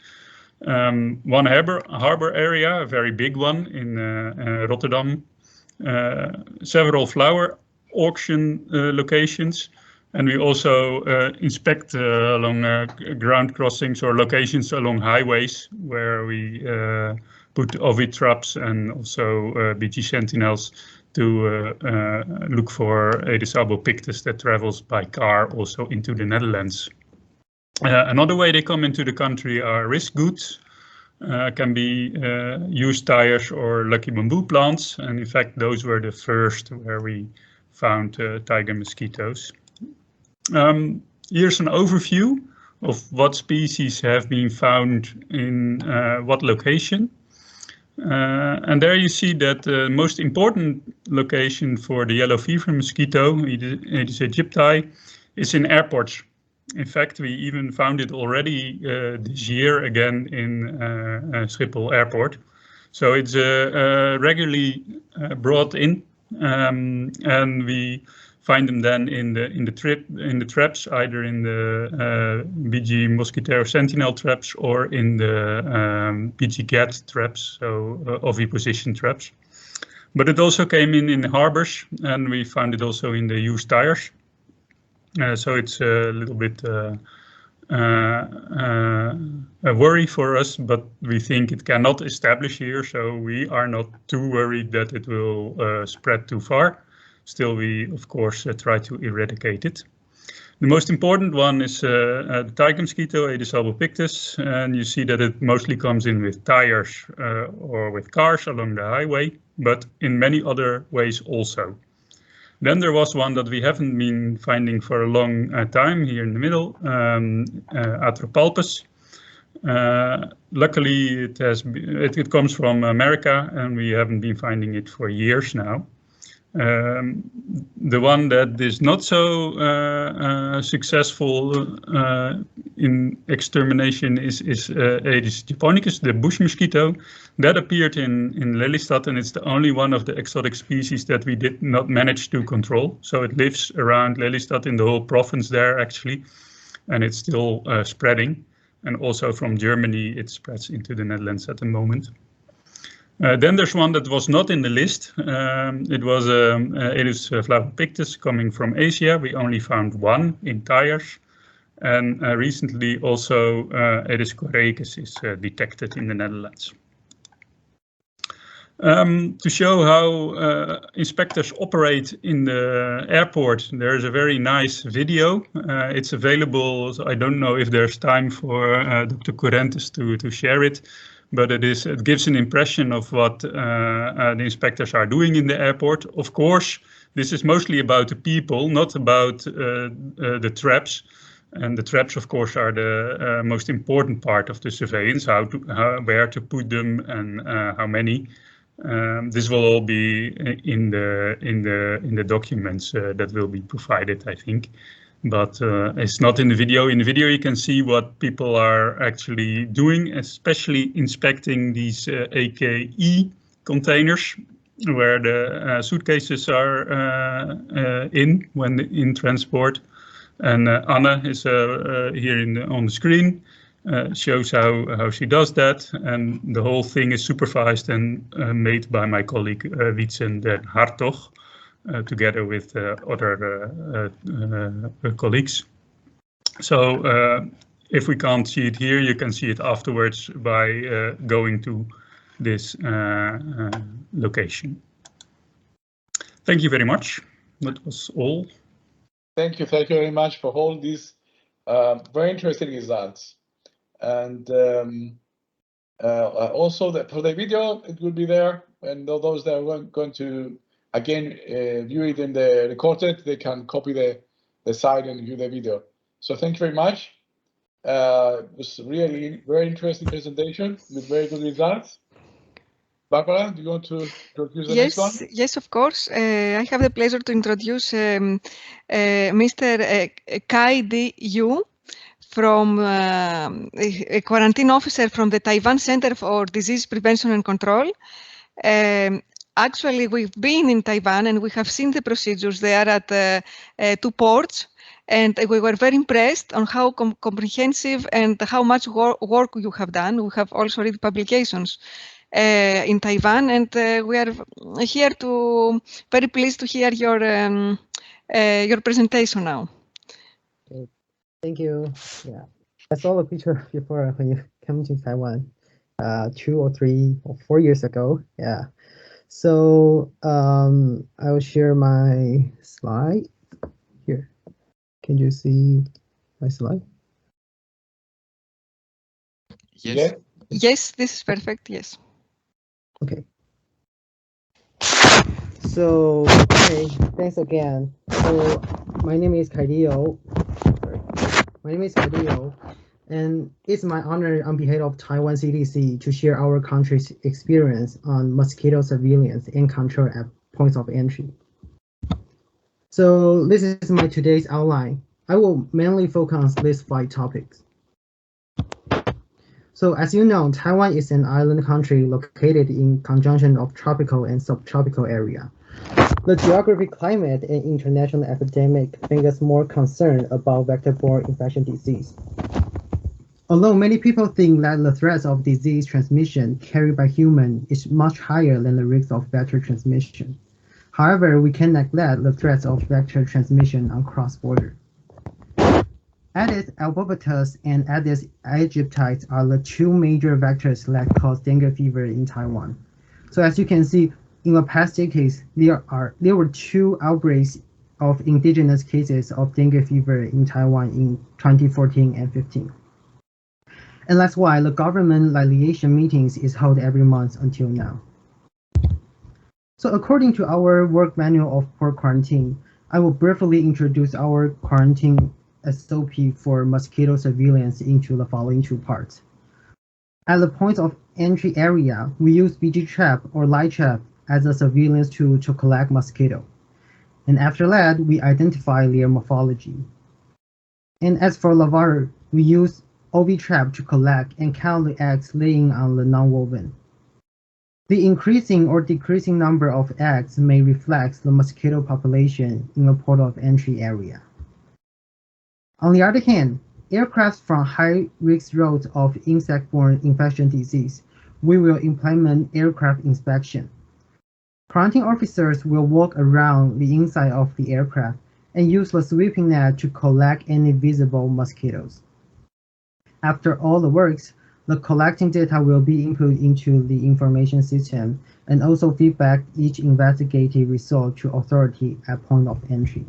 1 harbor area, a very big one in Rotterdam, several flower auction locations, and we also inspect along ground crossings or locations along highways where we put ovid traps and also BG sentinels to look for Aedes albopictus that travels by car also into the Netherlands. Another way they come into the country are risk goods, can be used tires or lucky bamboo plants, and in fact those were the first where we found tiger mosquitoes. Here's an overview of what species have been found in what location. And there you see that the most important location for the yellow fever mosquito, Aedes aegypti, is in airports. In fact, we even found it already this year again in Schiphol Airport. So it's regularly brought in, and we find them then in the traps, either in the BG Mosquitero Sentinel traps or in the BG GAT traps, so oviposition traps. But it also came in harbors, and we found it also in the used tires. So it's a little bit a worry for us, but we think it cannot establish here, so we are not too worried that it will spread too far. Still, we, of course, try to eradicate it. The most important one is the tiger mosquito, Aedes albopictus, and you see that it mostly comes in with tires or with cars along the highway, but in many other ways also. Then there was one that we haven't been finding for a long time here in the middle, Atropalpus. Luckily, it comes from America, and we haven't been finding it for years now. The one that is not so successful in extermination is Aedes japonicus, the bush mosquito. That appeared in Lelystad, and it's the only one of the exotic species that we did not manage to control. So it lives around Lelystad in the whole province there, actually, and it's still spreading. And also from Germany, it spreads into the Netherlands at the moment. Then there's one that was not in the list. It was Aedes flavopictus coming from Asia. We only found one in tires. And recently also Aedes coraicus is detected in the Netherlands. To show how inspectors operate in the airport, there's a very nice video. It's available. So I don't know if there's time for Dr. Correntes to share it. But it gives an impression of what the inspectors are doing in the airport. Of course, this is mostly about the people, not about the traps. And the traps, of course, are the most important part of the surveillance, where to put them and how many. This will all be in the documents that will be provided, I think. But it's not in the video. In the video, you can see what people are actually doing, especially inspecting these AKE containers, where the suitcases are when in transport. And Anne is here on the screen, shows how she does that. And the whole thing is supervised and made by my colleague Wietse den Hartog. Together with other colleagues. So if we can't see it here, you can see it afterwards by going to this location. Thank you very much. That was all. Thank you very much for all these very interesting results. And also for the video, it will be there, and those that are going to again view it in the recorded, they can copy the site and view the video. So thank you very much. It was really very interesting presentation with very good results. Barbara, do you want to introduce the next one? Yes, of course. I have the pleasure to introduce Mr. Kai D.U. from a quarantine officer from the Taiwan Center for Disease Prevention and Control. Actually, we've been in Taiwan and we have seen the procedures there at 2 ports. And we were very impressed on how comprehensive and how much work you have done. We have also read publications in Taiwan, and we are here very pleased to hear your presentation now. Okay. Thank you. Yeah, I saw a picture before when you came to Taiwan 2 or 3 or 4 years ago. Yeah. So I will share my slide here. Can you see my slide? Yes. Yes, this is perfect. Yes. Okay. So, okay, thanks again. So, my name is Kaidio. My name is Kaidio, and it's my honor on behalf of Taiwan CDC to share our country's experience on mosquito surveillance and control at points of entry. So this is my today's outline. I will mainly focus on these 5 topics. So as you know, Taiwan is an island country located in conjunction of tropical and subtropical area. The geographic climate and international epidemic make us more concerned about vector-borne infection disease. Although many people think that the threat of disease transmission carried by human is much higher than the risk of vector transmission. However, we can neglect the threats of vector transmission on cross-border. Aedes albopictus and Aedes aegypti are the 2 major vectors that cause dengue fever in Taiwan. So as you can see, in the past decades, there were 2 outbreaks of indigenous cases of dengue fever in Taiwan in 2014 and 15. And that's why the government liaison meetings is held every month until now. So according to our work manual of port quarantine, I will briefly introduce our quarantine SOP for mosquito surveillance into the following 2 parts. At the point of entry area, we use BG trap or light trap as a surveillance tool to collect mosquito. And after that, we identify their morphology. And as for larvae, we use OV trap to collect and count the eggs laying on the nonwoven. The increasing or decreasing number of eggs may reflect the mosquito population in the port of entry area. On the other hand, aircraft from high-risk routes of insect-borne infection disease, we will implement aircraft inspection. Quarantine officers will walk around the inside of the aircraft and use the sweeping net to collect any visible mosquitoes. After all the works, the collecting data will be input into the information system and also feedback each investigative result to authority at point of entry.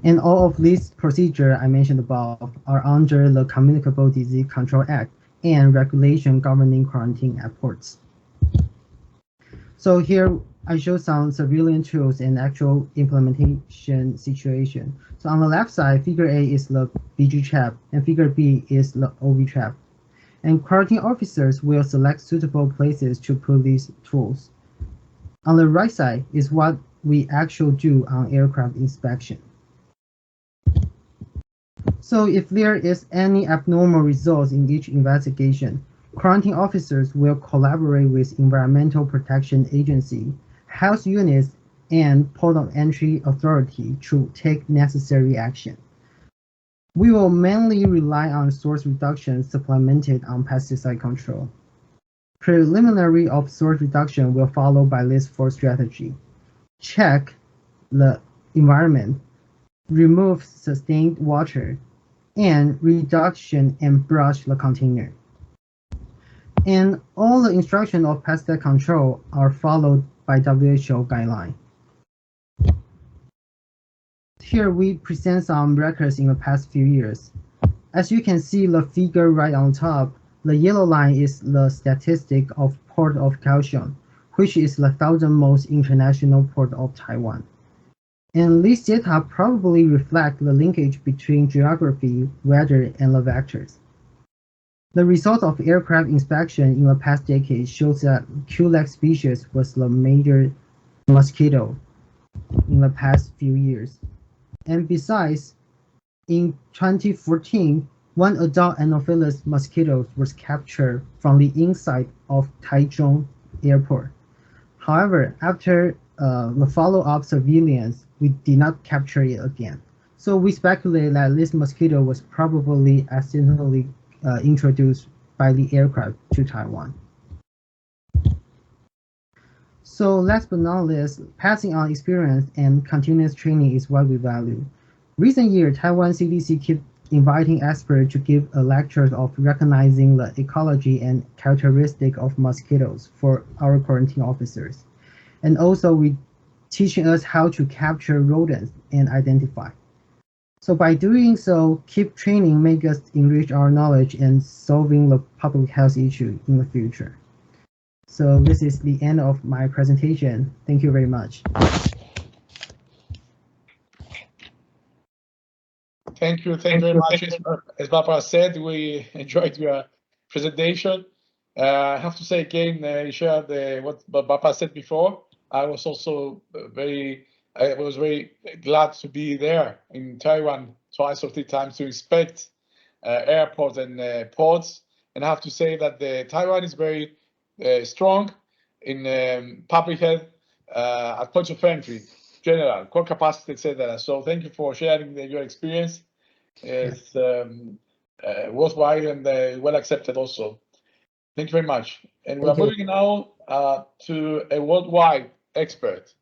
And all of these procedures I mentioned above are under the Communicable Disease Control Act and regulation governing quarantine at ports. So here I show some surveillance tools and actual implementation situation. So on the left side, figure A is the BG trap and figure B is the OV trap. And quarantine officers will select suitable places to put these tools. On the right side is what we actually do on aircraft inspection. So if there is any abnormal results in each investigation, quarantine officers will collaborate with Environmental Protection Agency, health units, and port of entry authority to take necessary action. We will mainly rely on source reduction supplemented on pesticide control. Preliminary of source reduction will follow by this 4 strategy. Check the environment, remove sustained water, and reduction and brush the container. And all the instructions of pesticide control are followed by WHO guideline. Here we present some records in the past few years. As you can see the figure right on top, the yellow line is the statistic of Port of Kaohsiung, which is the 1,000th most international port of Taiwan. And these data probably reflect the linkage between geography, weather, and the vectors. The result of aircraft inspection in the past decade shows that Q-leg species was the major mosquito in the past few years. And besides, in 2014, one adult Anopheles mosquito was captured from the inside of Taichung Airport. However, after the follow-up surveillance, we did not capture it again. So we speculate that this mosquito was probably accidentally introduced by the aircraft to Taiwan. So last but not least, passing on experience and continuous training is what we value. Recent years, Taiwan CDC keep inviting experts to give a lecture of recognizing the ecology and characteristic of mosquitoes for our quarantine officers. And also we teaching us how to capture rodents and identify. So by doing so, keep training make us enrich our knowledge and solving the public health issue in the future. So this is the end of my presentation. Thank you very much. Thank you very much. As Barbara said, we enjoyed your presentation. I have to say again, Richard, what Barbara said before, I was also very glad to be there in Taiwan twice or 3 times to inspect airports and ports. And I have to say that Taiwan is very strong in public health at points of entry, general, core capacity, etc. So thank you for sharing your experience. It's worthwhile and well accepted also. Thank you very much. And we are moving now to a worldwide expert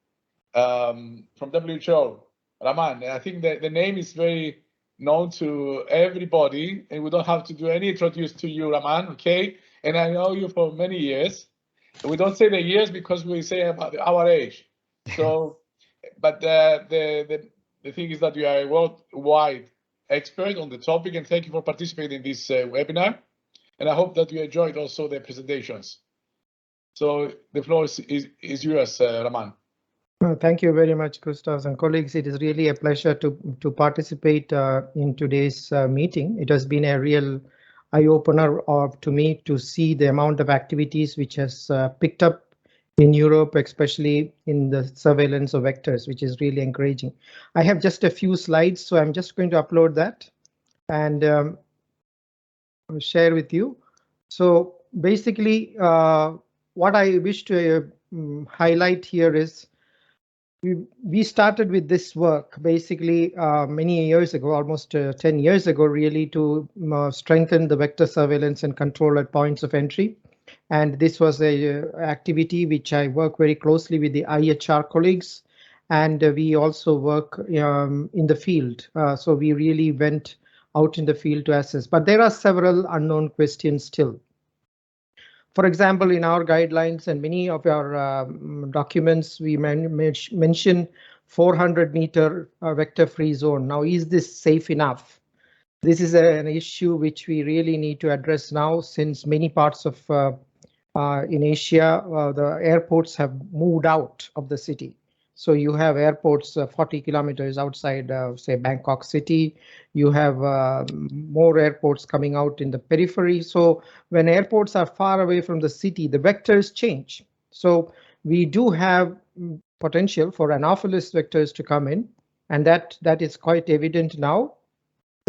from WHO, Raman. I think that the name is very known to everybody, and we don't have to do any introduce to you, Raman, okay? And I know you for many years. We don't say the years because we say about our age. So, but the thing is that you are a worldwide expert on the topic, and thank you for participating in this webinar. And I hope that you enjoyed also the presentations. So the floor is yours, Raman. Thank you very much, Gustav and colleagues. It is really a pleasure to participate in today's meeting. It has been a real eye-opener to me to see the amount of activities which has picked up in Europe, especially in the surveillance of vectors, which is really encouraging. I have just a few slides, so I'm just going to upload that and share with you. So basically, what I wish to highlight here is we started with this work basically many years ago, almost 10 years ago, really, to strengthen the vector surveillance and control at points of entry. And this was a activity which I work very closely with the IHR colleagues, and we also work in the field. So we really went out in the field to assess, but there are several unknown questions still. For example, in our guidelines and many of our documents, we mention 400-meter vector-free zone. Now, is this safe enough? This is an issue which we really need to address now, since many parts of in Asia, the airports have moved out of the city. So you have airports 40 kilometers outside, say, Bangkok city. You have more airports coming out in the periphery. So when airports are far away from the city, the vectors change. So we do have potential for Anopheles vectors to come in, and that is quite evident now.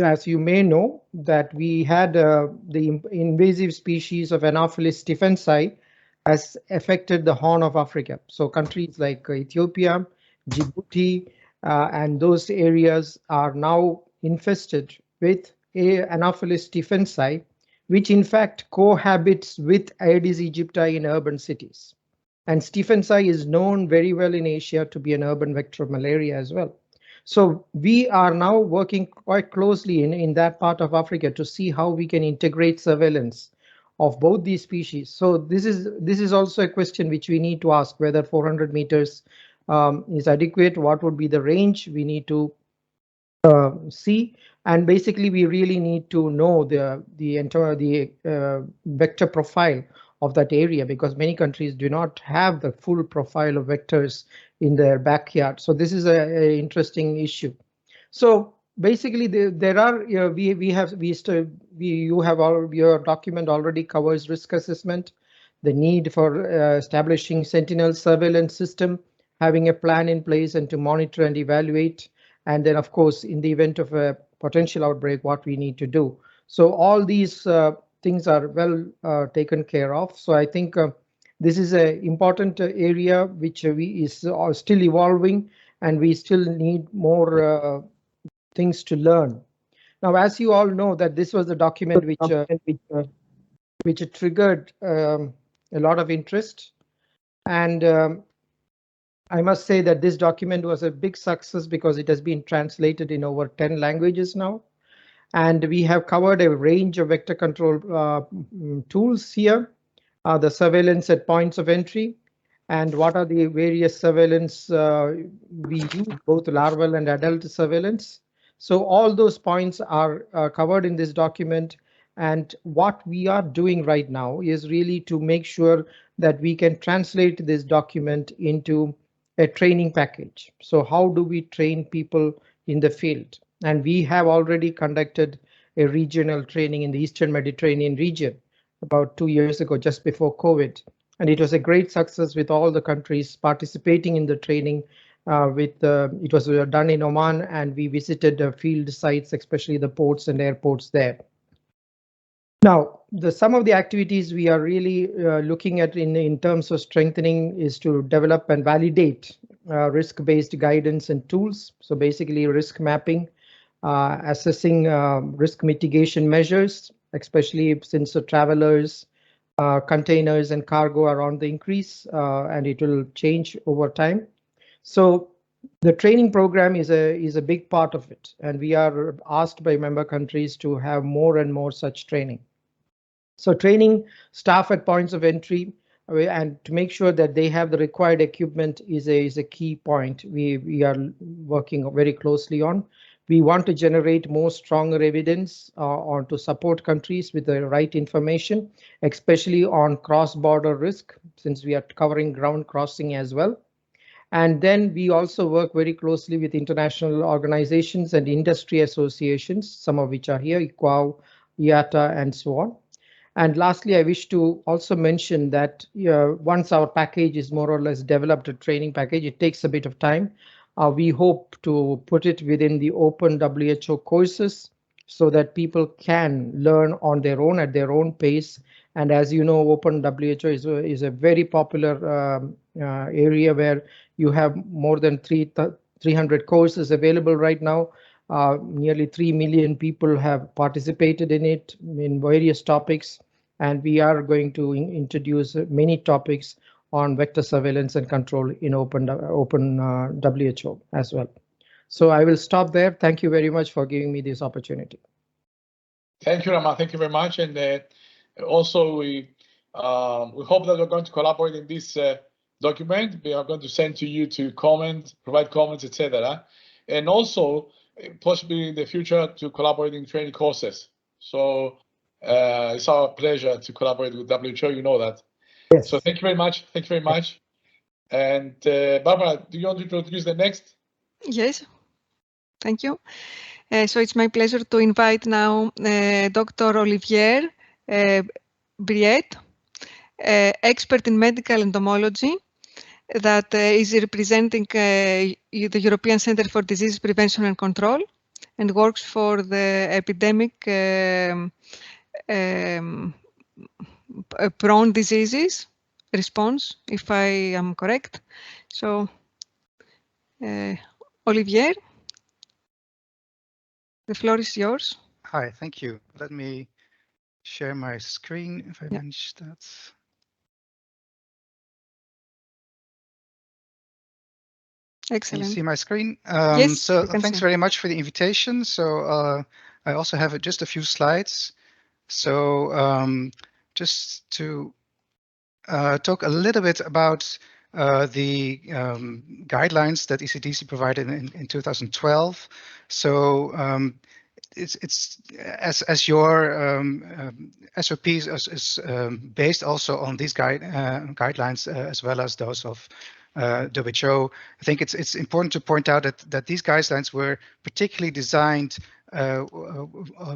As you may know, that we had the invasive species of Anopheles stephensi has affected the Horn of Africa. So countries like Ethiopia, Djibouti, and those areas are now infested with Anopheles stephensi, which in fact cohabits with Aedes aegypti in urban cities. And stephensi is known very well in Asia to be an urban vector of malaria as well. So we are now working quite closely in that part of Africa to see how we can integrate surveillance of both these species. So this is also a question which we need to ask, whether 400 meters is adequate. What would be the range we need to see? And basically, we really need to know the entire vector profile of that area, because many countries do not have the full profile of vectors in their backyard. So this is an interesting issue. So basically, there are your document already covers risk assessment, the need for establishing sentinel surveillance system, having a plan in place and to monitor and evaluate, and then of course in the event of a potential outbreak, what we need to do. So all these things are well taken care of. So I think this is an important area which is still evolving, and we still need more things to learn. Now, as you all know, that this was the document which triggered a lot of interest, and I must say that this document was a big success because it has been translated in over 10 languages now. And we have covered a range of vector control tools here, the surveillance at points of entry, and what are the various surveillance we use, both larval and adult surveillance. So all those points are covered in this document. And what we are doing right now is really to make sure that we can translate this document into a training package. So how do we train people in the field? And we have already conducted a regional training in the Eastern Mediterranean region about 2 years ago, just before COVID. And it was a great success with all the countries participating in the training. It was done in Oman, and we visited field sites, especially the ports and airports there. Now, some of the activities we are really looking at in terms of strengthening is to develop and validate risk-based guidance and tools. So basically risk mapping, assessing risk mitigation measures, especially since the travelers, containers and cargo are on the increase, and it will change over time. So the training program is a big part of it, and we are asked by member countries to have more and more such training. So training staff at points of entry and to make sure that they have the required equipment is a key point we are working very closely on. We want to generate more stronger evidence or to support countries with the right information, especially on cross-border risk, since we are covering ground crossing as well. And then we also work very closely with international organizations and industry associations, some of which are here, ICAO, IATA, and so on. And lastly, I wish to also mention that once our package is more or less developed, a training package, it takes a bit of time. We hope to put it within the open WHO courses so that people can learn on their own at their own pace. And as you know, open WHO is a very popular area where you have more than 300 courses available right now. Nearly 3 million people have participated in it in various topics, and we are going to introduce many topics on vector surveillance and control in open WHO as well. So I will stop there. Thank you very much for giving me this opportunity. Thank you, Rama. Thank you very much. And also we hope that we're going to collaborate in this document. We are going to send to you to comment, provide comments, etc. And also possibly in the future to collaborate in training courses. So it's our pleasure to collaborate with WHO, you know that. Yes. So thank you very much. Thank you very much. And Barbara, do you want to introduce the next? Yes, thank you. So it's my pleasure to invite now Dr. Olivier Briet, expert in medical entomology, that is representing the European Center for Disease Prevention and Control and works for the epidemic prone diseases response, if I am correct. So, Olivier, the floor is yours. Hi, thank you. Let me share my screen if I manage that. Can Excellent. you see my screen? Yes, So we can thanks see. very much for the invitation. So I also have just a few slides. So just to talk a little bit about the guidelines that ECDC provided in 2012. So it's as your SOPs is based also on these guidelines as well as those of WHO. I think it's important to point out that these guidelines were particularly designed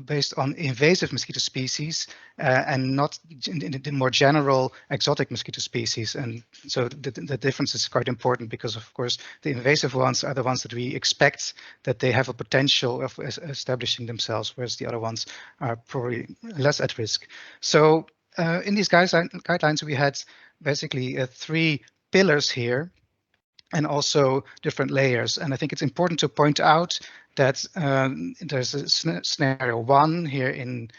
based on invasive mosquito species and not in the more general exotic mosquito species. And so the difference is quite important because, of course, the invasive ones are the ones that we expect that they have a potential of establishing themselves, whereas the other ones are probably less at risk. So in these guidelines, we had basically 3 pillars here and also different layers. And I think it's important to point out that there's a scenario 1 here in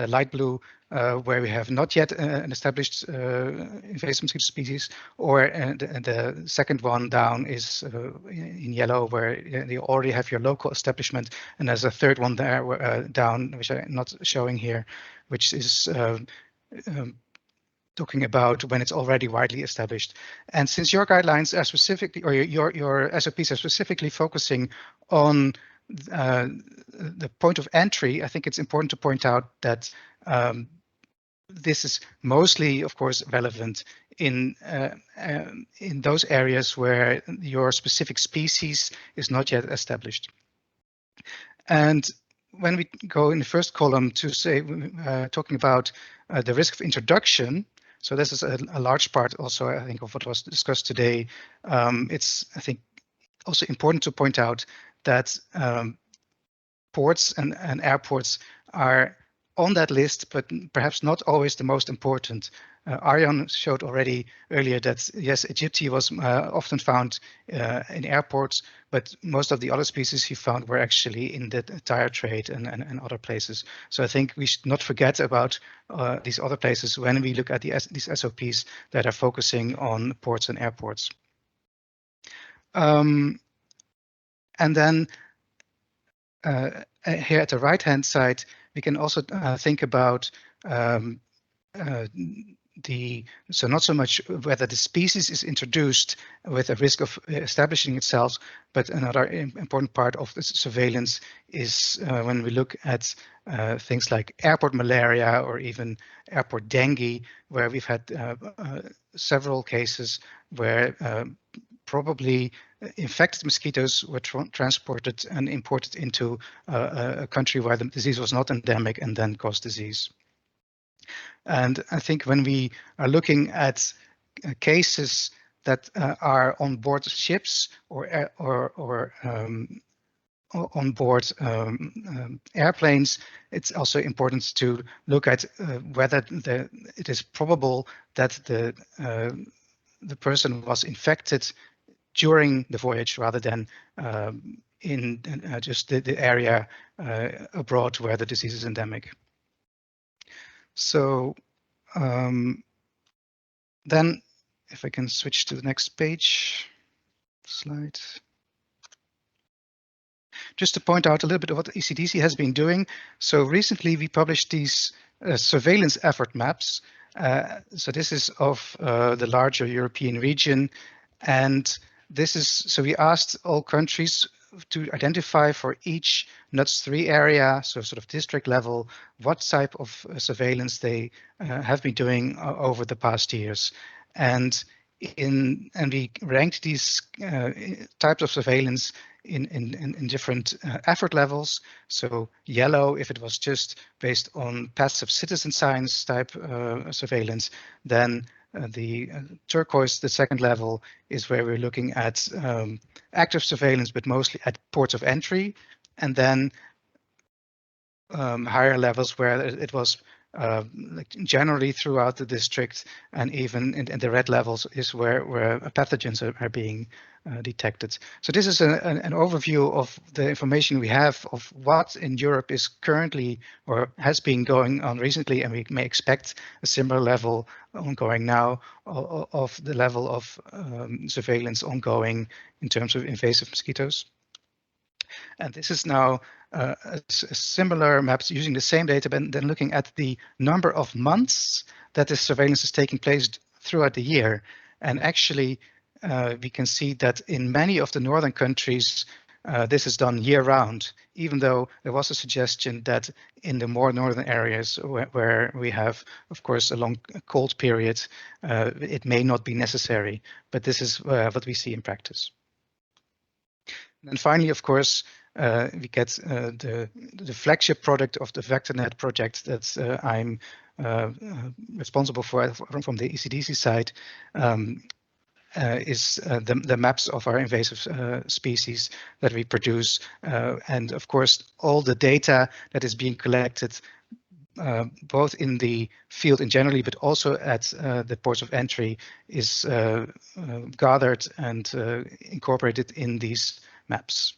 light blue, where we have not yet an established invasive mosquito species, or the second one down is in yellow, where you already have your local establishment, and there's a third one there down, which I'm not showing here, which is talking about when it's already widely established. And since your guidelines are specifically, or your SOPs are specifically focusing on the point of entry, I think it's important to point out that this is mostly, of course, relevant in those areas where your specific species is not yet established. And when we go in the first column to say, talking about the risk of introduction, so this is a large part also, I think, of what was discussed today. It's, I think, also important to point out that ports and airports are on that list, but perhaps not always the most important. Arjan showed already earlier that, yes, Egypti was often found in airports, but most of the other species he found were actually in the tire trade and other places. So I think we should not forget about these other places when we look at these SOPs that are focusing on ports and airports. And then here at the right-hand side, we can also think about so not so much whether the species is introduced with a risk of establishing itself, but another important part of the surveillance is when we look at things like airport malaria or even airport dengue, where we've had several cases where probably infected mosquitoes were transported and imported into a country where the disease was not endemic and then caused disease. And I think when we are looking at cases that are on board ships or on board airplanes, it's also important to look at whether it is probable that the person was infected during the voyage rather than in just the area abroad where the disease is endemic. So then if I can switch to the next page, slide. Just to point out a little bit of what ECDC has been doing. So recently we published these surveillance effort maps. So this is of the larger European region. And this is, so we asked all countries to identify for each NUTS 3 area, so sort of district level, what type of surveillance they have been doing over the past years. And we ranked these types of surveillance in different effort levels. So yellow, if it was just based on passive citizen science type surveillance, then the turquoise, the second level, is where we're looking at active surveillance, but mostly at ports of entry, and then higher levels where it was generally throughout the district, and even in the red levels is where pathogens are being detected. So this is an overview of the information we have of what in Europe is currently or has been going on recently, and we may expect a similar level ongoing now of the level of surveillance ongoing in terms of invasive mosquitoes. And this is now a similar maps using the same data, but then looking at the number of months that this surveillance is taking place throughout the year. And actually, we can see that in many of the northern countries, this is done year-round, even though there was a suggestion that in the more northern areas where we have, of course, a long cold period, it may not be necessary. But this is what we see in practice. And finally, of course, we get the flagship product of the VectorNet project that I'm responsible for from the ECDC side, is the maps of our invasive species that we produce. And of course, all the data that is being collected, both in the field in generally, but also at the ports of entry, is gathered and incorporated in these maps.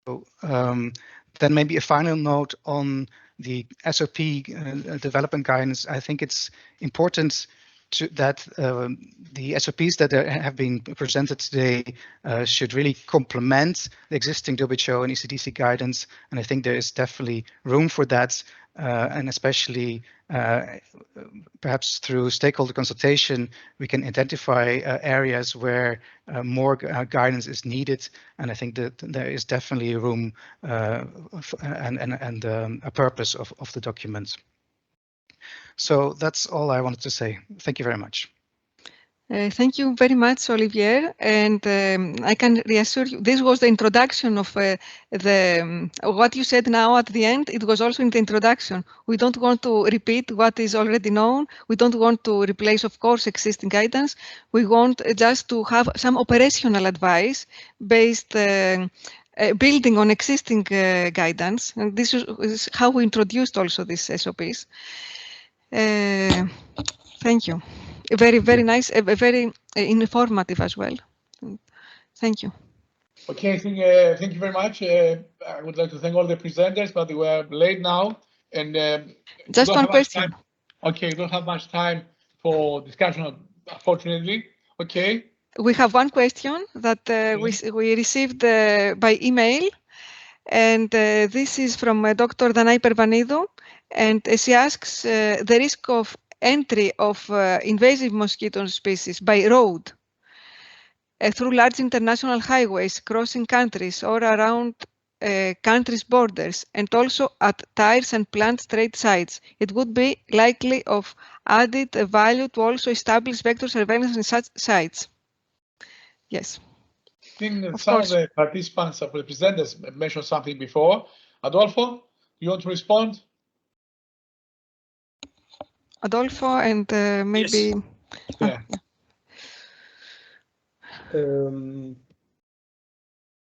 So, then maybe a final note on the SOP development guidance. I think it's important that the SOPs that have been presented today should really complement the existing WHO and ECDC guidance, and I think there is definitely room for that, and especially perhaps through stakeholder consultation, we can identify areas where more guidance is needed, and I think that there is definitely room and a purpose of the document. So that's all I wanted to say. Thank you very much. Thank you very much, Olivier. And I can reassure you, this was the introduction of what you said now at the end. It was also in the introduction. We don't want to repeat what is already known. We don't want to replace, of course, existing guidance. We want just to have some operational advice based building on existing guidance. And this is how we introduced also these SOPs. Thank you. Very, very nice, very informative as well. Thank you. Okay, thank you very much. I would like to thank all the presenters, but we are late now. And just one question. Okay, you don't have much time for discussion, unfortunately. Okay. We have one question that we received by email. And this is from Dr. Danai Pervanidou. And she asks the risk of entry of invasive mosquito species by road through large international highways crossing countries or around countries' borders, and also at tires and plant trade sites. It would be likely of added value to also establish vector surveillance in such sites. Yes. I think some of the participants of the presenters mentioned something before. Adolfo, you want to respond? Adolfo, and maybe... Yes.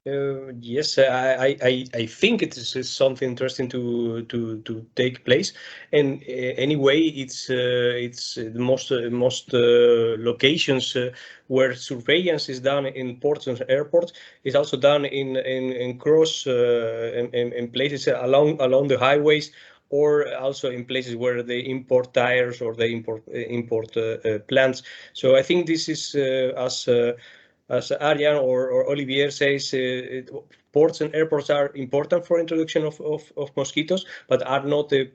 Yes, I think it is something interesting to take place, and anyway, it's the most locations where surveillance is done in ports and airports is also done in cross in places along the highways, or also in places where they import tires or they import plants. So I think this is as Arjan or Olivier says, ports and airports are important for introduction of mosquitoes, but are not the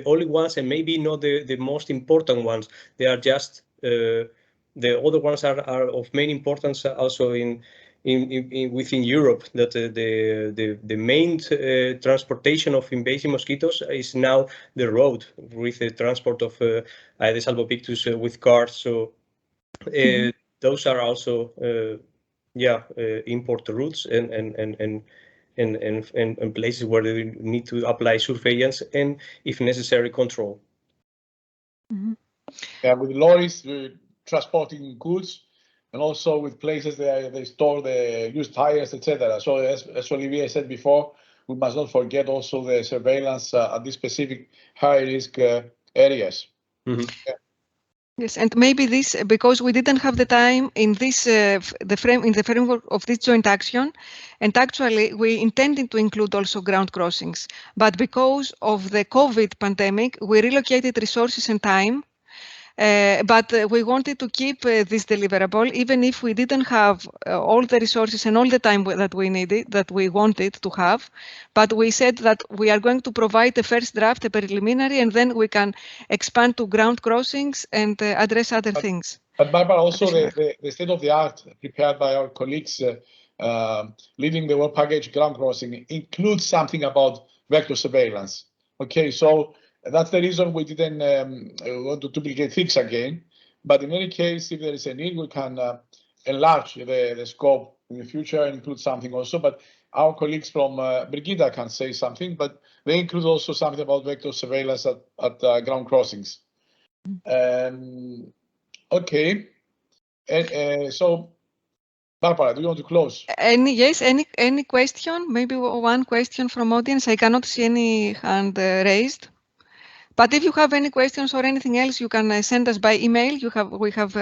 only ones, and maybe not the most important ones. They are just the other ones are of main importance also within Europe. That the main transportation of invasive mosquitoes is now the road, with the transport of Aedes albopictus with cars. So. Those are also, import routes and places where they need to apply surveillance and, if necessary, control. Mm-hmm. Yeah, with lorries transporting goods, and also with places they store the used tires, etc. So as Olivier said before, we must not forget also the surveillance at these specific high-risk areas. Mm-hmm. Yeah. Yes, and maybe this, because we didn't have the time in this in the framework of this joint action, and actually we intended to include also ground crossings, but because of the COVID pandemic, we relocated resources and time. But we wanted to keep this deliverable, even if we didn't have all the resources and all the time that we needed, that we wanted to have. But we said that we are going to provide the first draft, a preliminary, and then we can expand to ground crossings and address other things. But Barbara, also the state of the art prepared by our colleagues leading the work package ground crossing includes something about vector surveillance. Okay, so that's the reason we didn't want to duplicate things again. But in any case, if there is a need, we can enlarge the scope in the future and include something also. But our colleagues from Brigida can say something, but they include also something about vector surveillance at ground crossings. Okay. So, Barbara, do you want to close? Any question? Maybe one question from audience. I cannot see any hand raised. But if you have any questions or anything else, you can send us by email. We have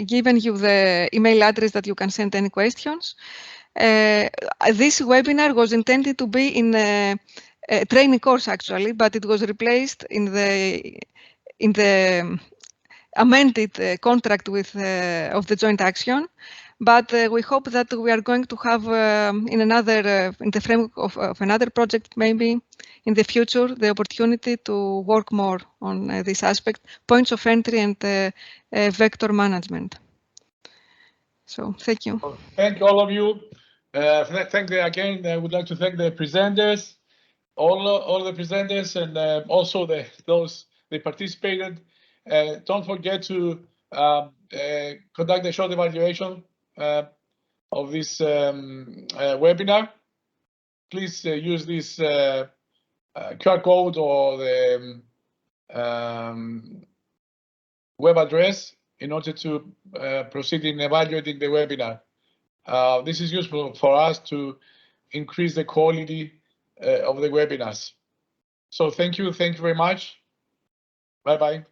given you the email address that you can send any questions. This webinar was intended to be in a training course actually, but it was replaced in the amended contract with of the joint action. But we hope that we are going to have in the framework of another project, maybe in the future, the opportunity to work more on this aspect, points of entry and vector management. So thank you. Thank all of you. Again, I would like to thank the presenters, all the presenters, and also those that participated. Don't forget to conduct a short evaluation of this webinar. Please use this QR code or the web address in order to proceed in evaluating the webinar. This is useful for us to increase the quality of the webinars. So thank you very much. Bye-bye.